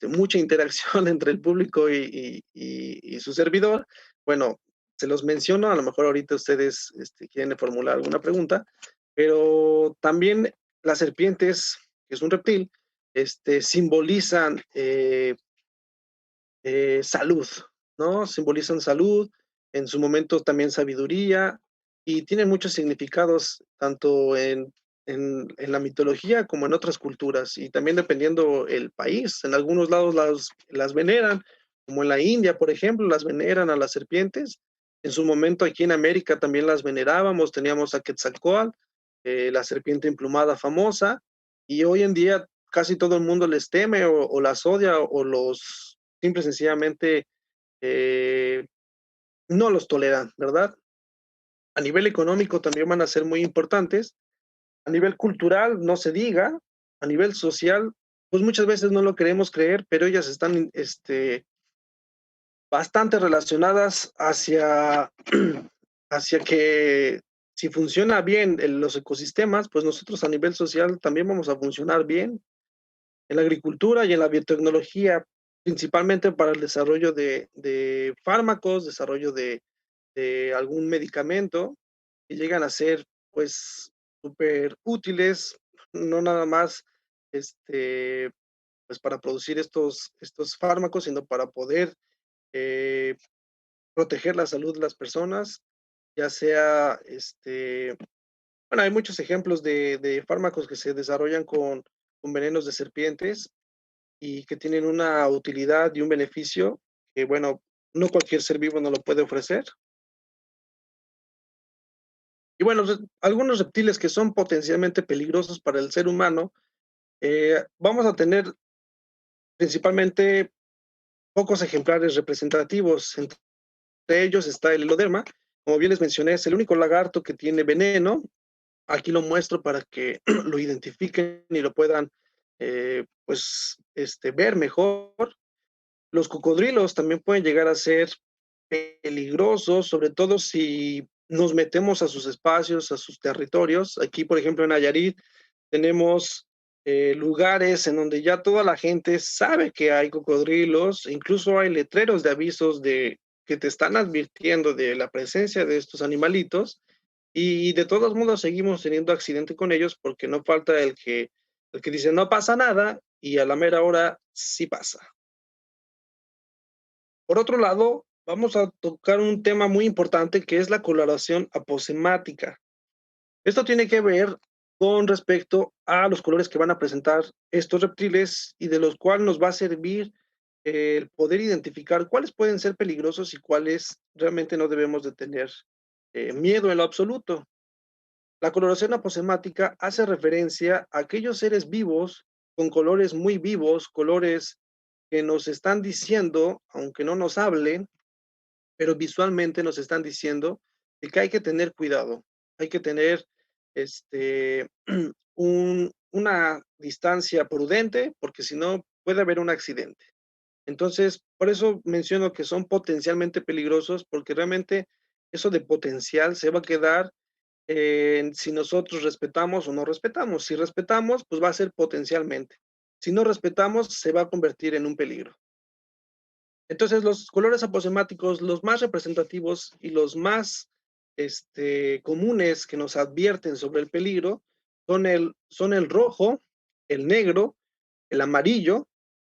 mucha interacción entre el público y su servidor, bueno, se los menciono, a lo mejor ahorita ustedes quieren formular alguna pregunta, pero también las serpientes, que es un reptil, simbolizan salud, ¿no? Simbolizan salud, en su momento también sabiduría, y tienen muchos significados, tanto en la mitología como en otras culturas, y también dependiendo el país. En algunos lados las veneran, como en la India, por ejemplo, las veneran a las serpientes. En su momento aquí en América también las venerábamos, teníamos a Quetzalcóatl, la serpiente emplumada famosa, y hoy en día casi todo el mundo les teme o las odia o los simple y sencillamente eh, no los toleran, ¿verdad? A nivel económico también van a ser muy importantes, a nivel cultural no se diga, a nivel social, pues muchas veces no lo queremos creer, pero ellas están bastante relacionadas hacia, hacia que si funciona bien los ecosistemas, pues nosotros a nivel social también vamos a funcionar bien en la agricultura y en la biotecnología, principalmente para el desarrollo de fármacos, desarrollo de algún medicamento que llegan a ser pues súper útiles, no nada más este, pues para producir estos fármacos, sino para poder eh, proteger la salud de las personas, ya sea, bueno, hay muchos ejemplos de fármacos que se desarrollan con venenos de serpientes y que tienen una utilidad y un beneficio que, bueno, no cualquier ser vivo no lo puede ofrecer. Y bueno, algunos reptiles que son potencialmente peligrosos para el ser humano, vamos a tener principalmente pocos ejemplares representativos. Entre ellos está el Heloderma. Como bien les mencioné, es el único lagarto que tiene veneno. Aquí lo muestro para que lo identifiquen y lo puedan ver mejor. Los cocodrilos también pueden llegar a ser peligrosos, sobre todo si nos metemos a sus espacios, a sus territorios. Aquí, por ejemplo, en Nayarit tenemos lugares en donde ya toda la gente sabe que hay cocodrilos, incluso hay letreros de avisos de que te están advirtiendo de la presencia de estos animalitos y de todos modos seguimos teniendo accidente con ellos porque no falta el que dice no pasa nada y a la mera hora sí pasa. Por otro lado, vamos a tocar un tema muy importante que es la coloración aposemática. Esto tiene que ver con respecto a los colores que van a presentar estos reptiles y de los cuales nos va a servir el poder identificar cuáles pueden ser peligrosos y cuáles realmente no debemos de tener miedo en lo absoluto. La coloración aposemática hace referencia a aquellos seres vivos con colores muy vivos, colores que nos están diciendo, aunque no nos hablen, pero visualmente nos están diciendo de que hay que tener cuidado, hay que tener este, una distancia prudente, porque si no puede haber un accidente. Entonces, por eso menciono que son potencialmente peligrosos, porque realmente eso de potencial se va a quedar en si nosotros respetamos o no respetamos. Si respetamos, pues va a ser potencialmente. Si no respetamos, se va a convertir en un peligro. Entonces, los colores aposemáticos, los más representativos y los más comunes que nos advierten sobre el peligro son el rojo, el negro, el amarillo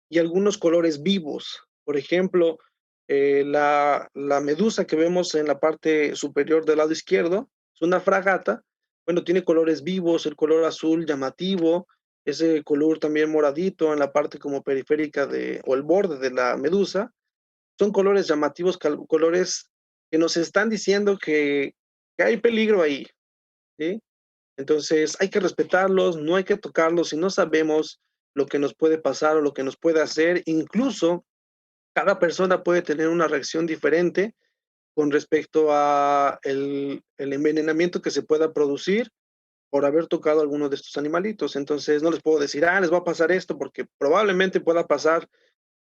y algunos colores vivos. Por ejemplo, la medusa que vemos en la parte superior del lado izquierdo es una fragata. Bueno, tiene colores vivos, el color azul llamativo, ese color también moradito en la parte como periférica o el borde de la medusa. Son colores llamativos, colores que nos están diciendo que hay peligro ahí, ¿sí? Entonces hay que respetarlos, no hay que tocarlos si no sabemos lo que nos puede pasar o lo que nos puede hacer. Incluso cada persona puede tener una reacción diferente con respecto a el envenenamiento que se pueda producir por haber tocado alguno de estos animalitos. Entonces no les puedo decir, les va a pasar esto, porque probablemente pueda pasar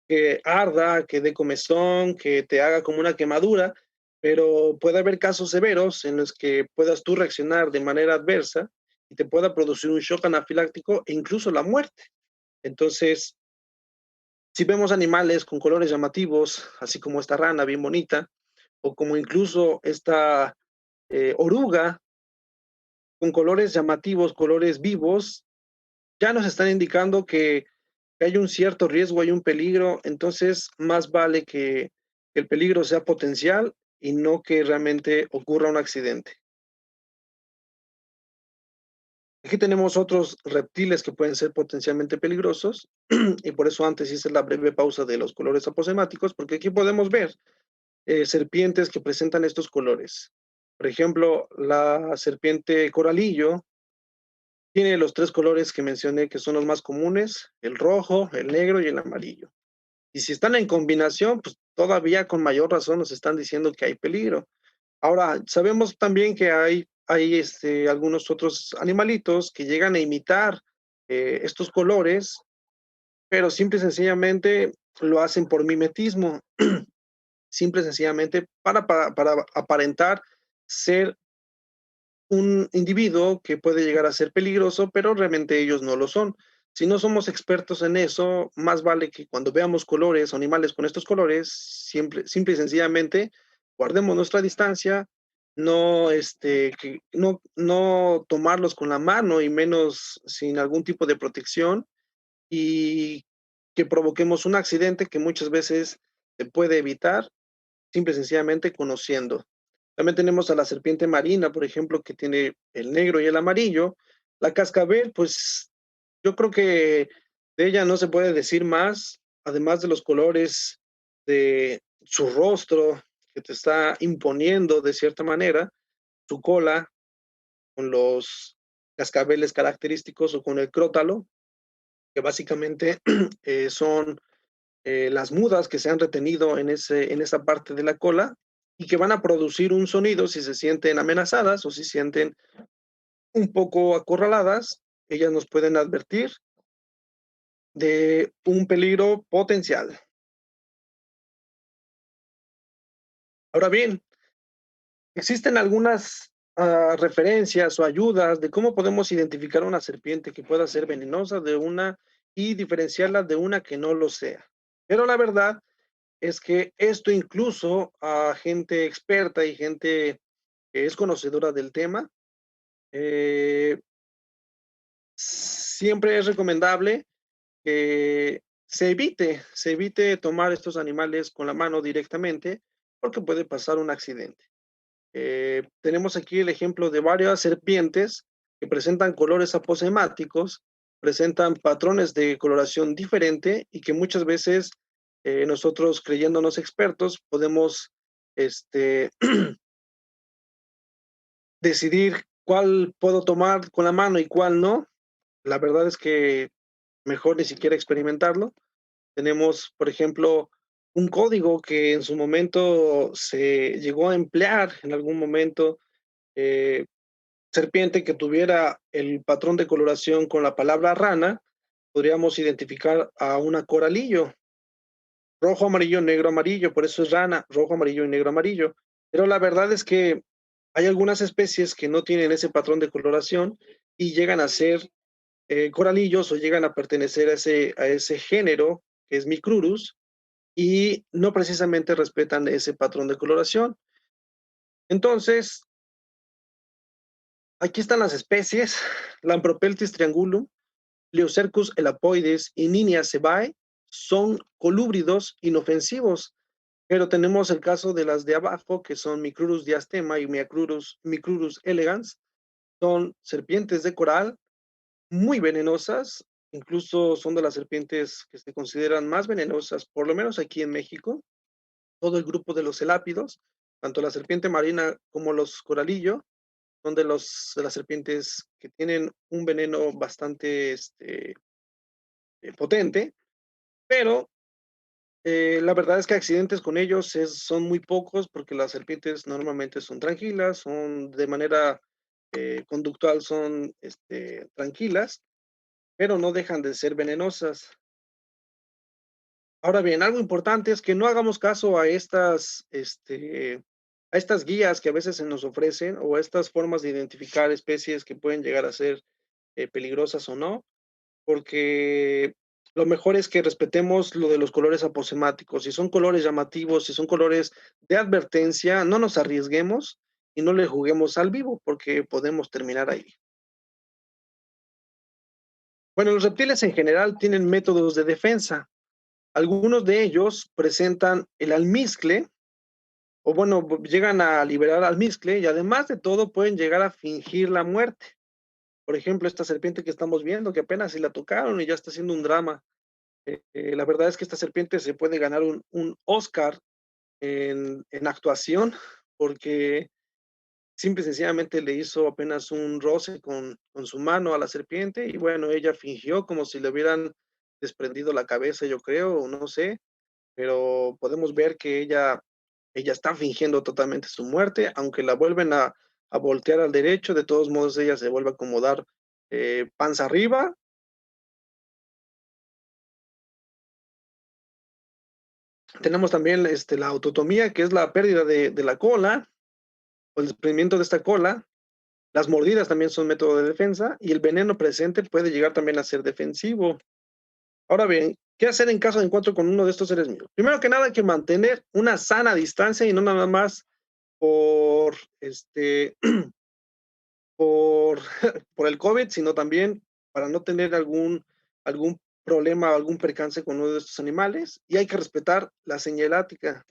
que arda, que dé comezón, que te haga como una quemadura, pero puede haber casos severos en los que puedas tú reaccionar de manera adversa y te pueda producir un shock anafiláctico e incluso la muerte. Entonces, si vemos animales con colores llamativos, así como esta rana bien bonita, o como incluso esta oruga con colores llamativos, colores vivos, ya nos están indicando que hay un cierto riesgo, hay un peligro, entonces más vale que el peligro sea potencial y no que realmente ocurra un accidente. Aquí tenemos otros reptiles que pueden ser potencialmente peligrosos y por eso antes hice la breve pausa de los colores aposemáticos, porque aquí podemos ver serpientes que presentan estos colores. Por ejemplo, la serpiente coralillo tiene los tres colores que mencioné que son los más comunes, el rojo, el negro y el amarillo. Y si están en combinación, pues todavía con mayor razón nos están diciendo que hay peligro. Ahora, sabemos también que hay algunos otros animalitos que llegan a imitar estos colores, pero simple y sencillamente lo hacen por mimetismo, simple y sencillamente para aparentar ser un individuo que puede llegar a ser peligroso, pero realmente ellos no lo son. Si no somos expertos en eso, más vale que cuando veamos colores o animales con estos colores, simple y sencillamente guardemos nuestra distancia, no tomarlos con la mano y menos sin algún tipo de protección, y que provoquemos un accidente que muchas veces se puede evitar simple y sencillamente conociendo. También tenemos a la serpiente marina, por ejemplo, que tiene el negro y el amarillo. La cascabel, pues yo creo que de ella no se puede decir más, además de los colores de su rostro, que te está imponiendo de cierta manera, su cola con los cascabeles característicos o con el crótalo, que básicamente son las mudas que se han retenido en esa parte de la cola y que van a producir un sonido si se sienten amenazadas o si sienten un poco acorraladas. Ellas nos pueden advertir de un peligro potencial. Ahora bien, existen algunas referencias o ayudas de cómo podemos identificar una serpiente que pueda ser venenosa de una y diferenciarla de una que no lo sea. Pero la verdad es que esto incluso a gente experta y gente que es conocedora del tema, eh, siempre es recomendable que se evite tomar estos animales con la mano directamente porque puede pasar un accidente. Tenemos aquí el ejemplo de varias serpientes que presentan colores aposemáticos, presentan patrones de coloración diferente y que muchas veces nosotros creyéndonos expertos podemos este, decidir cuál puedo tomar con la mano y cuál no. La verdad es que mejor ni siquiera experimentarlo. Tenemos, por ejemplo, un código que en su momento se llegó a emplear en algún momento, eh, serpiente que tuviera el patrón de coloración con la palabra rana, podríamos identificar a una coralillo, rojo, amarillo, negro, amarillo, por eso es rana, rojo, amarillo y negro, amarillo. Pero la verdad es que hay algunas especies que no tienen ese patrón de coloración y llegan a ser coralillos o llegan a pertenecer a ese género que es Micrurus y no precisamente respetan ese patrón de coloración. Entonces, aquí están las especies: Lampropeltis triangulum, Leucercus elapoides y Ninia cebae son colúbridos inofensivos, pero tenemos el caso de las de abajo, que son Micrurus diastema y Micrurus elegans, son serpientes de coral muy venenosas, incluso son de las serpientes que se consideran más venenosas, por lo menos aquí en México. Todo el grupo de los celápidos, tanto la serpiente marina como los coralillo, son de las serpientes que tienen un veneno bastante potente, pero la verdad es que accidentes con ellos son muy pocos porque las serpientes normalmente son tranquilas, son de manera conductual, son tranquilas, pero no dejan de ser venenosas. Ahora bien, algo importante es que no hagamos caso a estas guías que a veces se nos ofrecen o a estas formas de identificar especies que pueden llegar a ser peligrosas o no, porque lo mejor es que respetemos lo de los colores aposemáticos. Si son colores llamativos, si son colores de advertencia, no nos arriesguemos y no le juguemos al vivo porque podemos terminar ahí. Bueno, los reptiles en general tienen métodos de defensa. Algunos de ellos presentan el almizcle, o bueno, llegan a liberar almizcle y además de todo pueden llegar a fingir la muerte. Por ejemplo, esta serpiente que estamos viendo, que apenas si la tocaron y ya está haciendo un drama. La verdad es que esta serpiente se puede ganar un Oscar en actuación porque simple y sencillamente le hizo apenas un roce con su mano a la serpiente y bueno, ella fingió como si le hubieran desprendido la cabeza, yo creo, o no sé, pero podemos ver que ella está fingiendo totalmente su muerte, aunque la vuelven a voltear al derecho, de todos modos ella se vuelve a acomodar panza arriba. Tenemos también la autotomía, que es la pérdida de la cola. o el desprendimiento de esta cola. Las mordidas también son método de defensa y el veneno presente puede llegar también a ser defensivo. Ahora bien, ¿qué hacer en caso de encuentro con uno de estos seres vivos? Primero que nada, hay que mantener una sana distancia y no nada más por, por, por el COVID, sino también para no tener algún problema o algún percance con uno de estos animales. Y hay que respetar la señalática.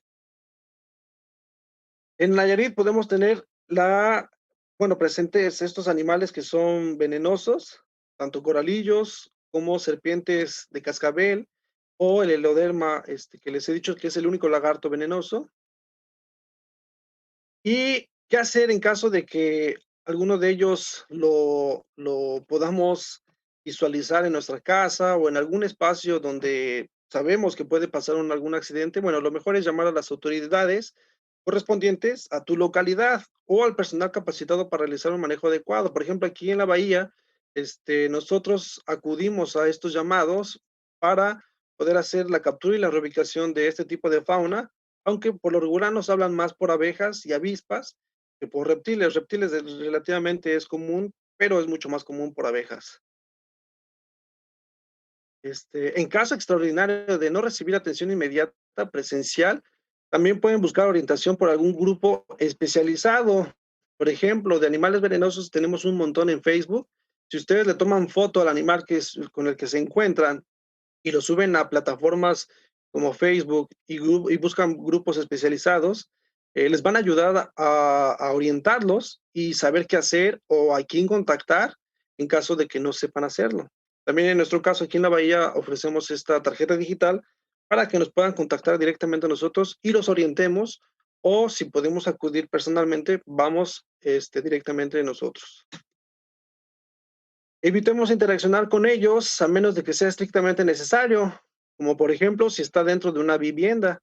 En Nayarit podemos tener presentes estos animales que son venenosos, tanto coralillos como serpientes de cascabel o el heloderma, que les he dicho que es el único lagarto venenoso. ¿Y qué hacer en caso de que alguno de ellos lo podamos visualizar en nuestra casa o en algún espacio donde sabemos que puede pasar algún accidente? Bueno, lo mejor es llamar a las autoridades correspondientes a tu localidad o al personal capacitado para realizar un manejo adecuado. Por ejemplo, aquí en la bahía, nosotros acudimos a estos llamados para poder hacer la captura y la reubicación de este tipo de fauna, aunque por lo regular nos hablan más por abejas y avispas que por reptiles. Reptiles relativamente es común, pero es mucho más común por abejas. En caso extraordinario de no recibir atención inmediata presencial, también pueden buscar orientación por algún grupo especializado. Por ejemplo, de animales venenosos tenemos un montón en Facebook. Si ustedes le toman foto al animal con el que se encuentran y lo suben a plataformas como Facebook y buscan grupos especializados, les van a ayudar a orientarlos y saber qué hacer o a quién contactar en caso de que no sepan hacerlo. También en nuestro caso, aquí en la Bahía, ofrecemos esta tarjeta digital para que nos puedan contactar directamente a nosotros y los orientemos, o si podemos acudir personalmente, vamos directamente nosotros. Evitemos interaccionar con ellos a menos de que sea estrictamente necesario, como por ejemplo si está dentro de una vivienda.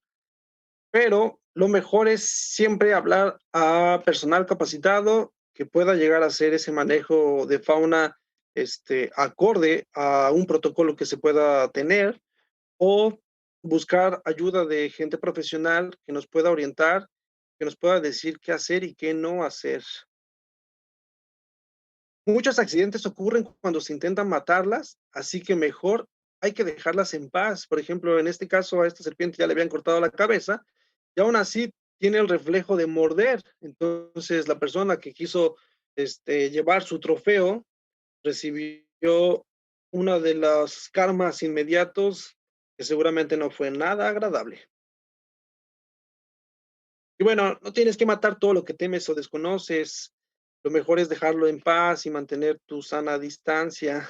Pero lo mejor es siempre hablar a personal capacitado que pueda llegar a hacer ese manejo de fauna acorde a un protocolo que se pueda tener, o buscar ayuda de gente profesional que nos pueda orientar, que nos pueda decir qué hacer y qué no hacer. Muchos accidentes ocurren cuando se intentan matarlas, así que mejor hay que dejarlas en paz. Por ejemplo, en este caso a esta serpiente ya le habían cortado la cabeza y aún así tiene el reflejo de morder. Entonces la persona que quiso llevar su trofeo recibió una de las karmas inmediatos que seguramente no fue nada agradable. Y bueno, no tienes que matar todo lo que temes o desconoces. Lo mejor es dejarlo en paz y mantener tu sana distancia.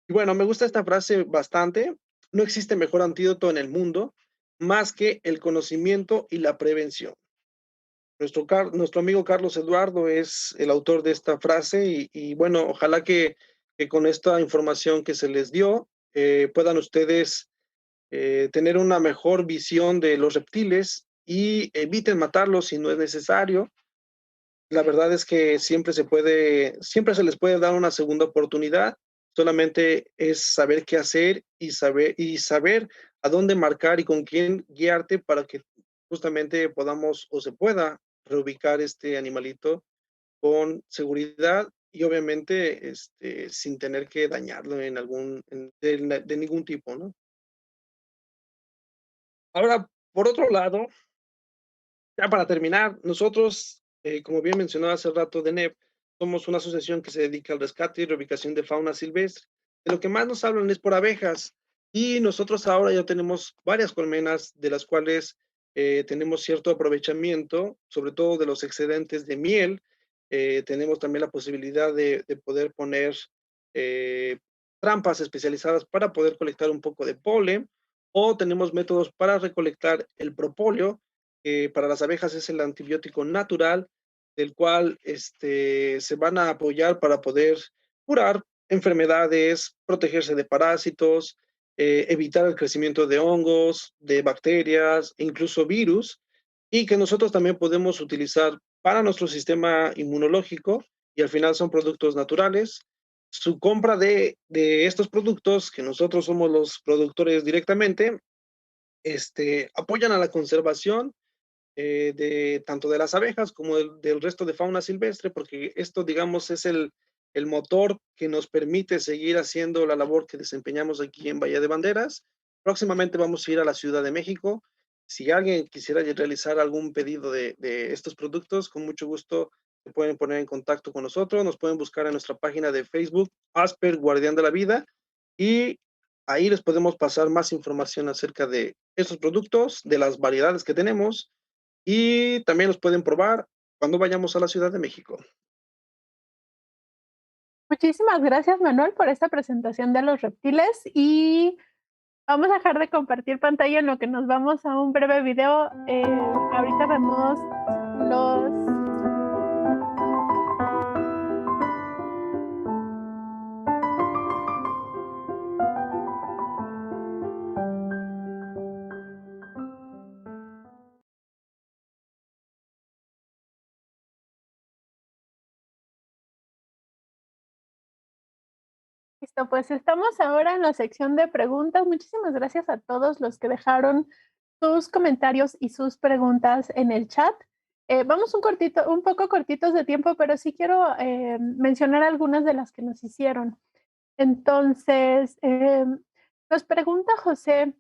Y bueno, me gusta esta frase bastante. No existe mejor antídoto en el mundo más que el conocimiento y la prevención. Nuestro amigo Carlos Eduardo es el autor de esta frase y bueno, ojalá que con esta información que se les dio puedan ustedes tener una mejor visión de los reptiles y eviten matarlos si no es necesario. La verdad es que siempre se les puede dar una segunda oportunidad. Solamente es saber qué hacer y saber a dónde marcar y con quién guiarte para que justamente podamos o se pueda reubicar este animalito con seguridad y obviamente sin tener que dañarlo de ningún tipo, ¿no? Ahora, por otro lado, ya para terminar, nosotros, como bien mencionó hace rato DENEP, somos una asociación que se dedica al rescate y reubicación de fauna silvestre. De lo que más nos hablan es por abejas y nosotros ahora ya tenemos varias colmenas de las cuales tenemos cierto aprovechamiento, sobre todo de los excedentes de miel. Tenemos también la posibilidad de poder poner eh, trampas especializadas para poder colectar un poco de polen, o tenemos métodos para recolectar el propóleo, para las abejas es el antibiótico natural, del cual se van a apoyar para poder curar enfermedades, protegerse de parásitos, evitar el crecimiento de hongos, de bacterias, e incluso virus, y que nosotros también podemos utilizar para nuestro sistema inmunológico, y al final son productos naturales. Su compra de estos productos, que nosotros somos los productores directamente, apoyan a la conservación de tanto de las abejas como del resto de fauna silvestre, porque esto, digamos, es el motor que nos permite seguir haciendo la labor que desempeñamos aquí en Bahía de Banderas. Próximamente vamos a ir a la Ciudad de México. Si alguien quisiera realizar algún pedido de estos productos, con mucho gusto se pueden poner en contacto con nosotros, nos pueden buscar en nuestra página de Facebook, Asper Guardián de la Vida, y ahí les podemos pasar más información acerca de estos productos, de las variedades que tenemos, y también los pueden probar cuando vayamos a la Ciudad de México. Muchísimas gracias, Manuel, por esta presentación de los reptiles y vamos a dejar de compartir pantalla en lo que nos vamos a un breve video. Ahorita vemos los... Listo, pues estamos ahora en la sección de preguntas. Muchísimas gracias a todos los que dejaron sus comentarios y sus preguntas en el chat. Vamos un poco cortitos de tiempo, pero sí quiero mencionar algunas de las que nos hicieron. Entonces, nos pregunta José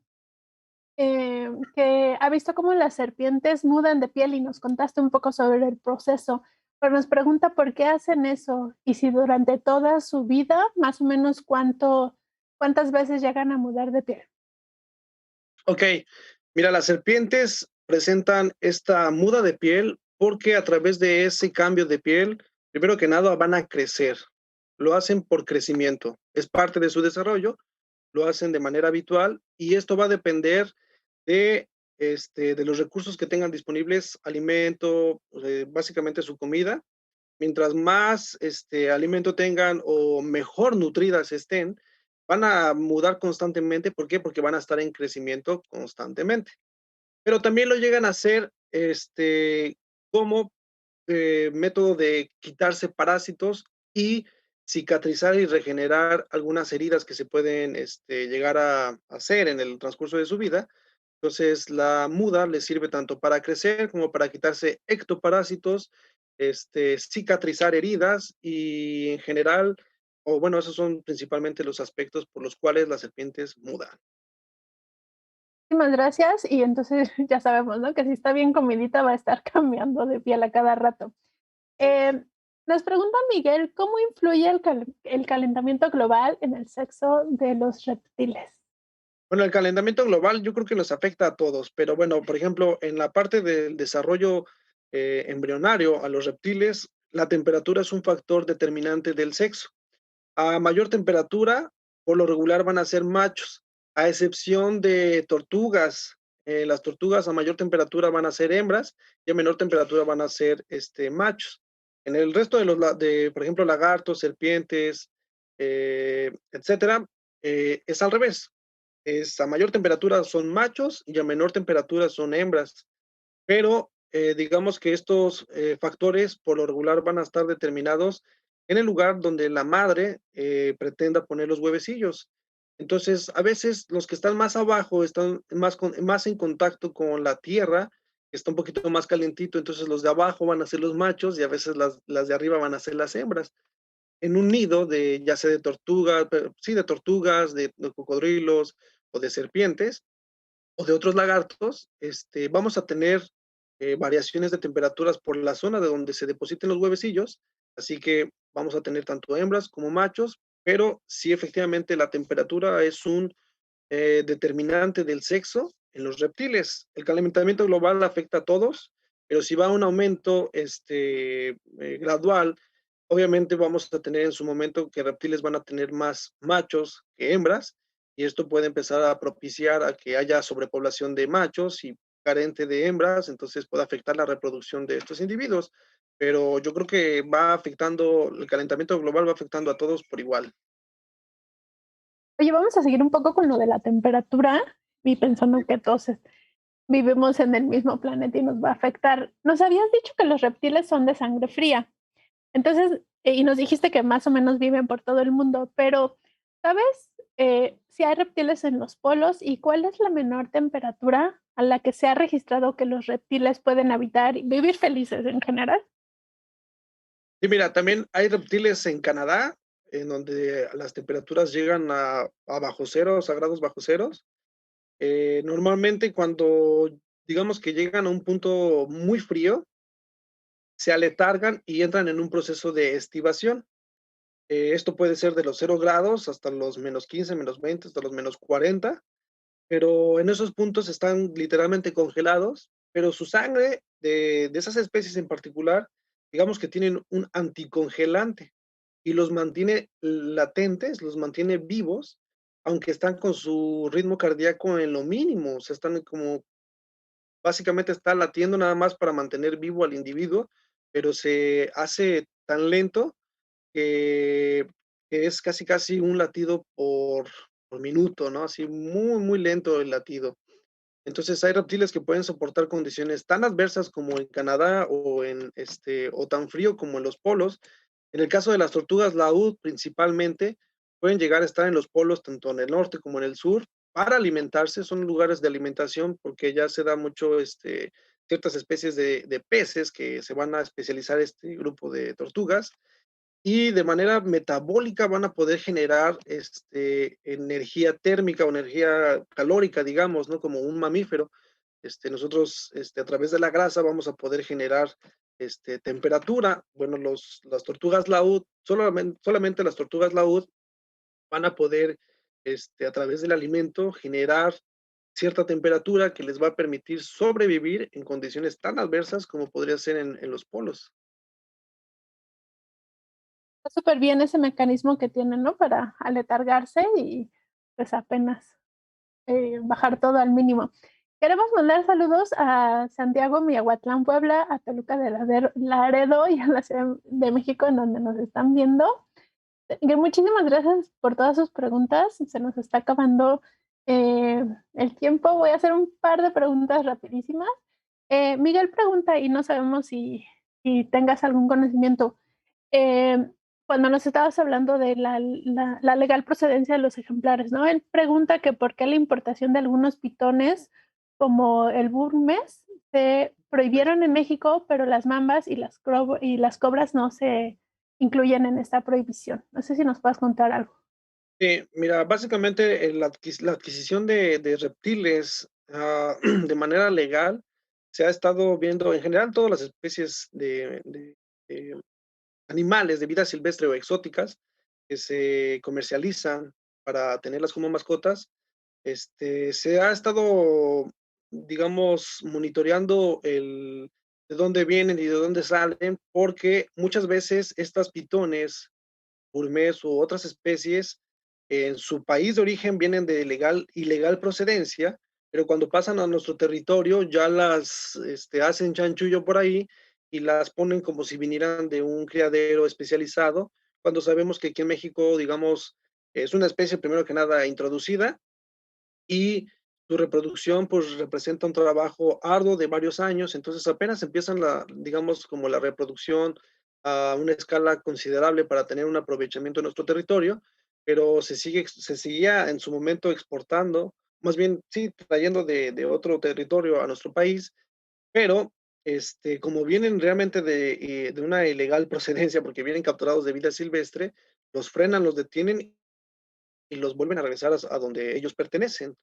que ha visto cómo las serpientes mudan de piel y nos contaste un poco sobre el proceso, pero nos pregunta por qué hacen eso y si durante toda su vida, más o menos cuántas veces llegan a mudar de piel. Ok, mira, las serpientes presentan esta muda de piel porque a través de ese cambio de piel, primero que nada, van a crecer. Lo hacen por crecimiento, es parte de su desarrollo, lo hacen de manera habitual y esto va a depender de, de los recursos que tengan disponibles, alimento, básicamente su comida. Mientras más alimento tengan o mejor nutridas estén, van a mudar constantemente. ¿Por qué? Porque van a estar en crecimiento constantemente. Pero también lo llegan a hacer como método de quitarse parásitos y cicatrizar y regenerar algunas heridas que se pueden llegar a hacer en el transcurso de su vida. Entonces, la muda le sirve tanto para crecer como para quitarse ectoparásitos, cicatrizar heridas y en general, o bueno, esos son principalmente los aspectos por los cuales las serpientes mudan. Muchísimas gracias y entonces ya sabemos, ¿no? Que si está bien comidita va a estar cambiando de piel a cada rato. Nos pregunta Miguel, ¿cómo influye el calentamiento global en el sexo de los reptiles? Bueno, el calentamiento global yo creo que nos afecta a todos, pero bueno, por ejemplo, en la parte del desarrollo embrionario a los reptiles, la temperatura es un factor determinante del sexo. A mayor temperatura, por lo regular van a ser machos, a excepción de tortugas. Las tortugas a mayor temperatura van a ser hembras y a menor temperatura van a ser machos. En el resto de por ejemplo, lagartos, serpientes, etcétera, es al revés. A mayor temperatura son machos y a menor temperatura son hembras. Pero digamos que estos factores por lo regular van a estar determinados en el lugar donde la madre pretenda poner los huevecillos. Entonces, a veces los que están más abajo están más en contacto con la tierra, que está un poquito más calientito, entonces los de abajo van a ser los machos y a veces las de arriba van a ser las hembras. En un nido de, ya sea de tortugas, sí, de tortugas, de cocodrilos o de serpientes, o de otros lagartos, vamos a tener variaciones de temperaturas por la zona de donde se depositen los huevecillos, así que vamos a tener tanto hembras como machos, pero sí efectivamente la temperatura es un determinante del sexo en los reptiles. El calentamiento global afecta a todos, pero si va a un aumento gradual, obviamente vamos a tener en su momento que reptiles van a tener más machos que hembras, y esto puede empezar a propiciar a que haya sobrepoblación de machos y carente de hembras, entonces puede afectar la reproducción de estos individuos. Pero yo creo que va afectando, el calentamiento global va afectando a todos por igual. Oye, vamos a seguir un poco con lo de la temperatura y pensando que todos vivimos en el mismo planeta y nos va a afectar. Nos habías dicho que los reptiles son de sangre fría. Entonces, y nos dijiste que más o menos viven por todo el mundo, pero ¿sabes si hay reptiles en los polos y cuál es la menor temperatura a la que se ha registrado que los reptiles pueden habitar y vivir felices en general. Y mira, también hay reptiles en Canadá, en donde las temperaturas llegan a bajo ceros, a grados bajo ceros. Normalmente cuando digamos que llegan a un punto muy frío, se aletargan y entran en un proceso de estivación. Esto puede ser de los 0 grados hasta los -15, -20, hasta los -40, pero en esos puntos están literalmente congelados, pero su sangre de esas especies en particular, digamos que tienen un anticongelante y los mantiene latentes, los mantiene vivos, aunque están con su ritmo cardíaco en lo mínimo, o sea, están como básicamente está latiendo nada más para mantener vivo al individuo, pero se hace tan lento que, que es casi casi un latido por minuto, ¿no? Así muy, muy lento el latido. Entonces hay reptiles que pueden soportar condiciones tan adversas como en Canadá o o tan frío como en los polos. En el caso de las tortugas laúd, principalmente, pueden llegar a estar en los polos tanto en el norte como en el sur para alimentarse, son lugares de alimentación porque ya se da mucho ciertas especies de peces que se van a especializar este grupo de tortugas y de manera metabólica van a poder generar energía térmica o energía calórica, digamos, ¿no? Como un mamífero. Nosotros a través de la grasa vamos a poder generar temperatura. Bueno, las tortugas laúd, solamente las tortugas laúd van a poder a través del alimento generar cierta temperatura que les va a permitir sobrevivir en condiciones tan adversas como podría ser en los polos. Está súper bien ese mecanismo que tienen, ¿no? Para aletargarse y pues apenas bajar todo al mínimo. Queremos mandar saludos a Santiago, Miahuatlán, Puebla, a Toluca de Laredo y a la Ciudad de México, en donde nos están viendo. Muchísimas gracias por todas sus preguntas. Se nos está acabando el tiempo. Voy a hacer un par de preguntas rapidísimas. Miguel pregunta, y no sabemos si tengas algún conocimiento. eh, Cuando nos estabas hablando de la legal procedencia de los ejemplares, ¿no? Él pregunta que por qué la importación de algunos pitones como el burmes se prohibieron en México, pero las mambas y las cobras no se incluyen en esta prohibición. No sé si nos puedes contar algo. Sí, mira, básicamente la adquisición de reptiles de manera legal se ha estado viendo en general todas las especies de animales de vida silvestre o exóticas que se comercializan para tenerlas como mascotas. Se ha estado, digamos, monitoreando de dónde vienen y de dónde salen, porque muchas veces estas pitones, gourmets u otras especies en su país de origen vienen de ilegal procedencia, pero cuando pasan a nuestro territorio ya las hacen chanchullo por ahí y las ponen como si vinieran de un criadero especializado, cuando sabemos que aquí en México, digamos, es una especie primero que nada introducida y su reproducción pues representa un trabajo arduo de varios años, entonces apenas empiezan digamos, como la reproducción a una escala considerable para tener un aprovechamiento en nuestro territorio, pero se seguía en su momento exportando, más bien, sí, trayendo de otro territorio a nuestro país, pero como vienen realmente de una ilegal procedencia, porque vienen capturados de vida silvestre, los frenan, los detienen y los vuelven a regresar a donde ellos pertenecen.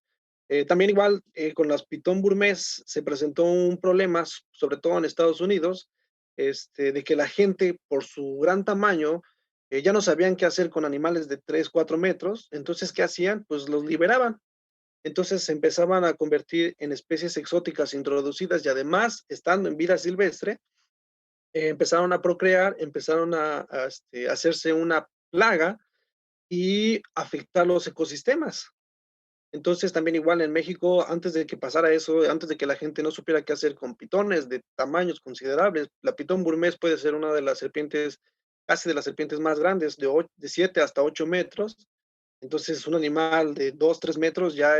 También igual con las pitón burmés se presentó un problema, sobre todo en Estados Unidos, de que la gente por su gran tamaño ya no sabían qué hacer con animales de 3, 4 metros, entonces ¿qué hacían? Pues los liberaban. Entonces se empezaban a convertir en especies exóticas introducidas y además, estando en vida silvestre, empezaron a procrear, empezaron a hacerse una plaga y afectar los ecosistemas. Entonces, también igual en México, antes de que pasara eso, antes de que la gente no supiera qué hacer con pitones de tamaños considerables, la pitón burmés puede ser una de las serpientes, casi de las serpientes más grandes, de 7 hasta 8 metros. Entonces, un animal de 2, 3 metros ya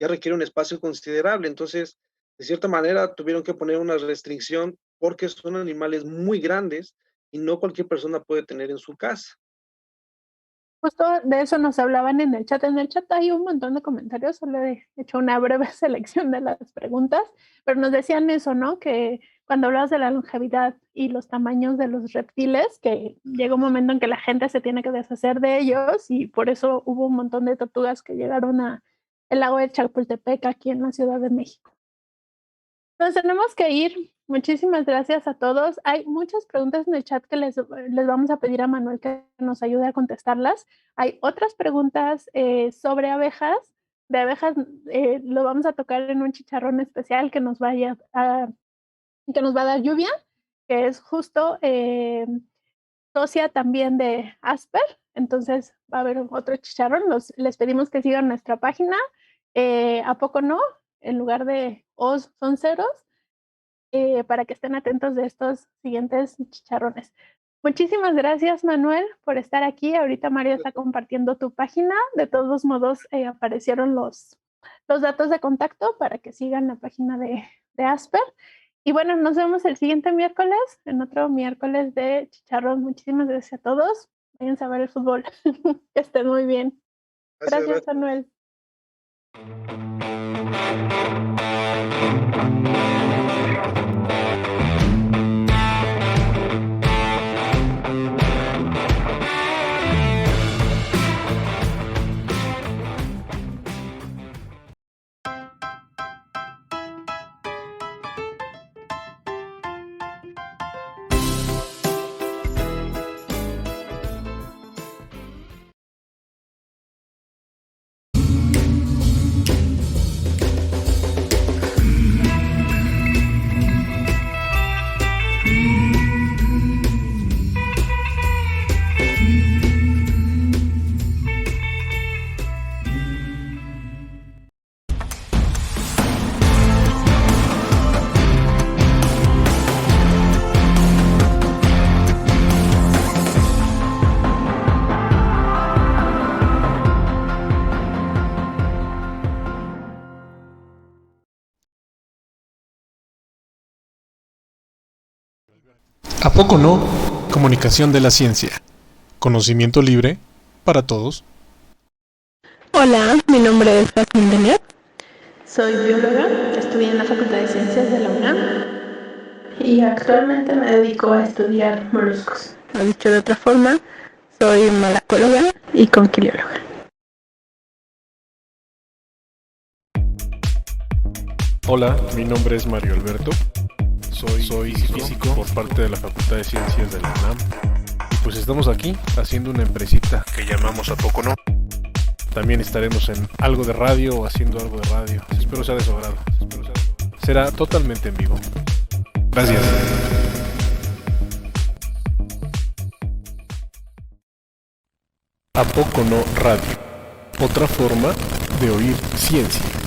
requiere un espacio considerable. Entonces, de cierta manera, tuvieron que poner una restricción porque son animales muy grandes y no cualquier persona puede tener en su casa. Justo de eso nos hablaban en el chat. En el chat hay un montón de comentarios, solo he hecho una breve selección de las preguntas, pero nos decían eso, ¿no? Que cuando hablabas de la longevidad y los tamaños de los reptiles, que llega un momento en que la gente se tiene que deshacer de ellos y por eso hubo un montón de tortugas que llegaron a el lago de Chapultepec aquí en la Ciudad de México. Nos tenemos que ir. Muchísimas gracias a todos. Hay muchas preguntas en el chat que les vamos a pedir a Manuel que nos ayude a contestarlas. Hay otras preguntas sobre abejas. De abejas lo vamos a tocar en un chicharrón especial que nos va a dar Lluvia, que es justo socia también de Asper. Entonces va a haber otro chicharrón. Les pedimos que sigan nuestra página. ¿A poco no? En lugar de Os son ceros. Para que estén atentos de estos siguientes chicharrones. Muchísimas gracias, Manuel, por estar aquí. Ahorita Mario está compartiendo tu página. De todos modos, aparecieron los datos de contacto para que sigan la página de Asper. Y bueno, nos vemos el siguiente miércoles, en otro miércoles de chicharrón. Muchísimas gracias a todos. Váyanse a ver el fútbol. Que estén muy bien. Gracias, Manuel. ¿A poco no? Comunicación de la ciencia. Conocimiento libre para todos. Hola, mi nombre es Jasmine Denier. Soy bióloga, estudié en la Facultad de Ciencias de la UNAM y actualmente me dedico a estudiar moluscos. O dicho de otra forma, soy malacóloga y conquilióloga. Hola, mi nombre es Mario Alberto. Soy físico por parte de la Facultad de Ciencias de la UNAM. Y pues estamos aquí haciendo una empresita que llamamos ¿A poco no? También estaremos en algo de radio o haciendo algo de radio. Espero sea de su agrado. Será totalmente en vivo. Gracias. ¿A poco no radio? Otra forma de oír ciencia.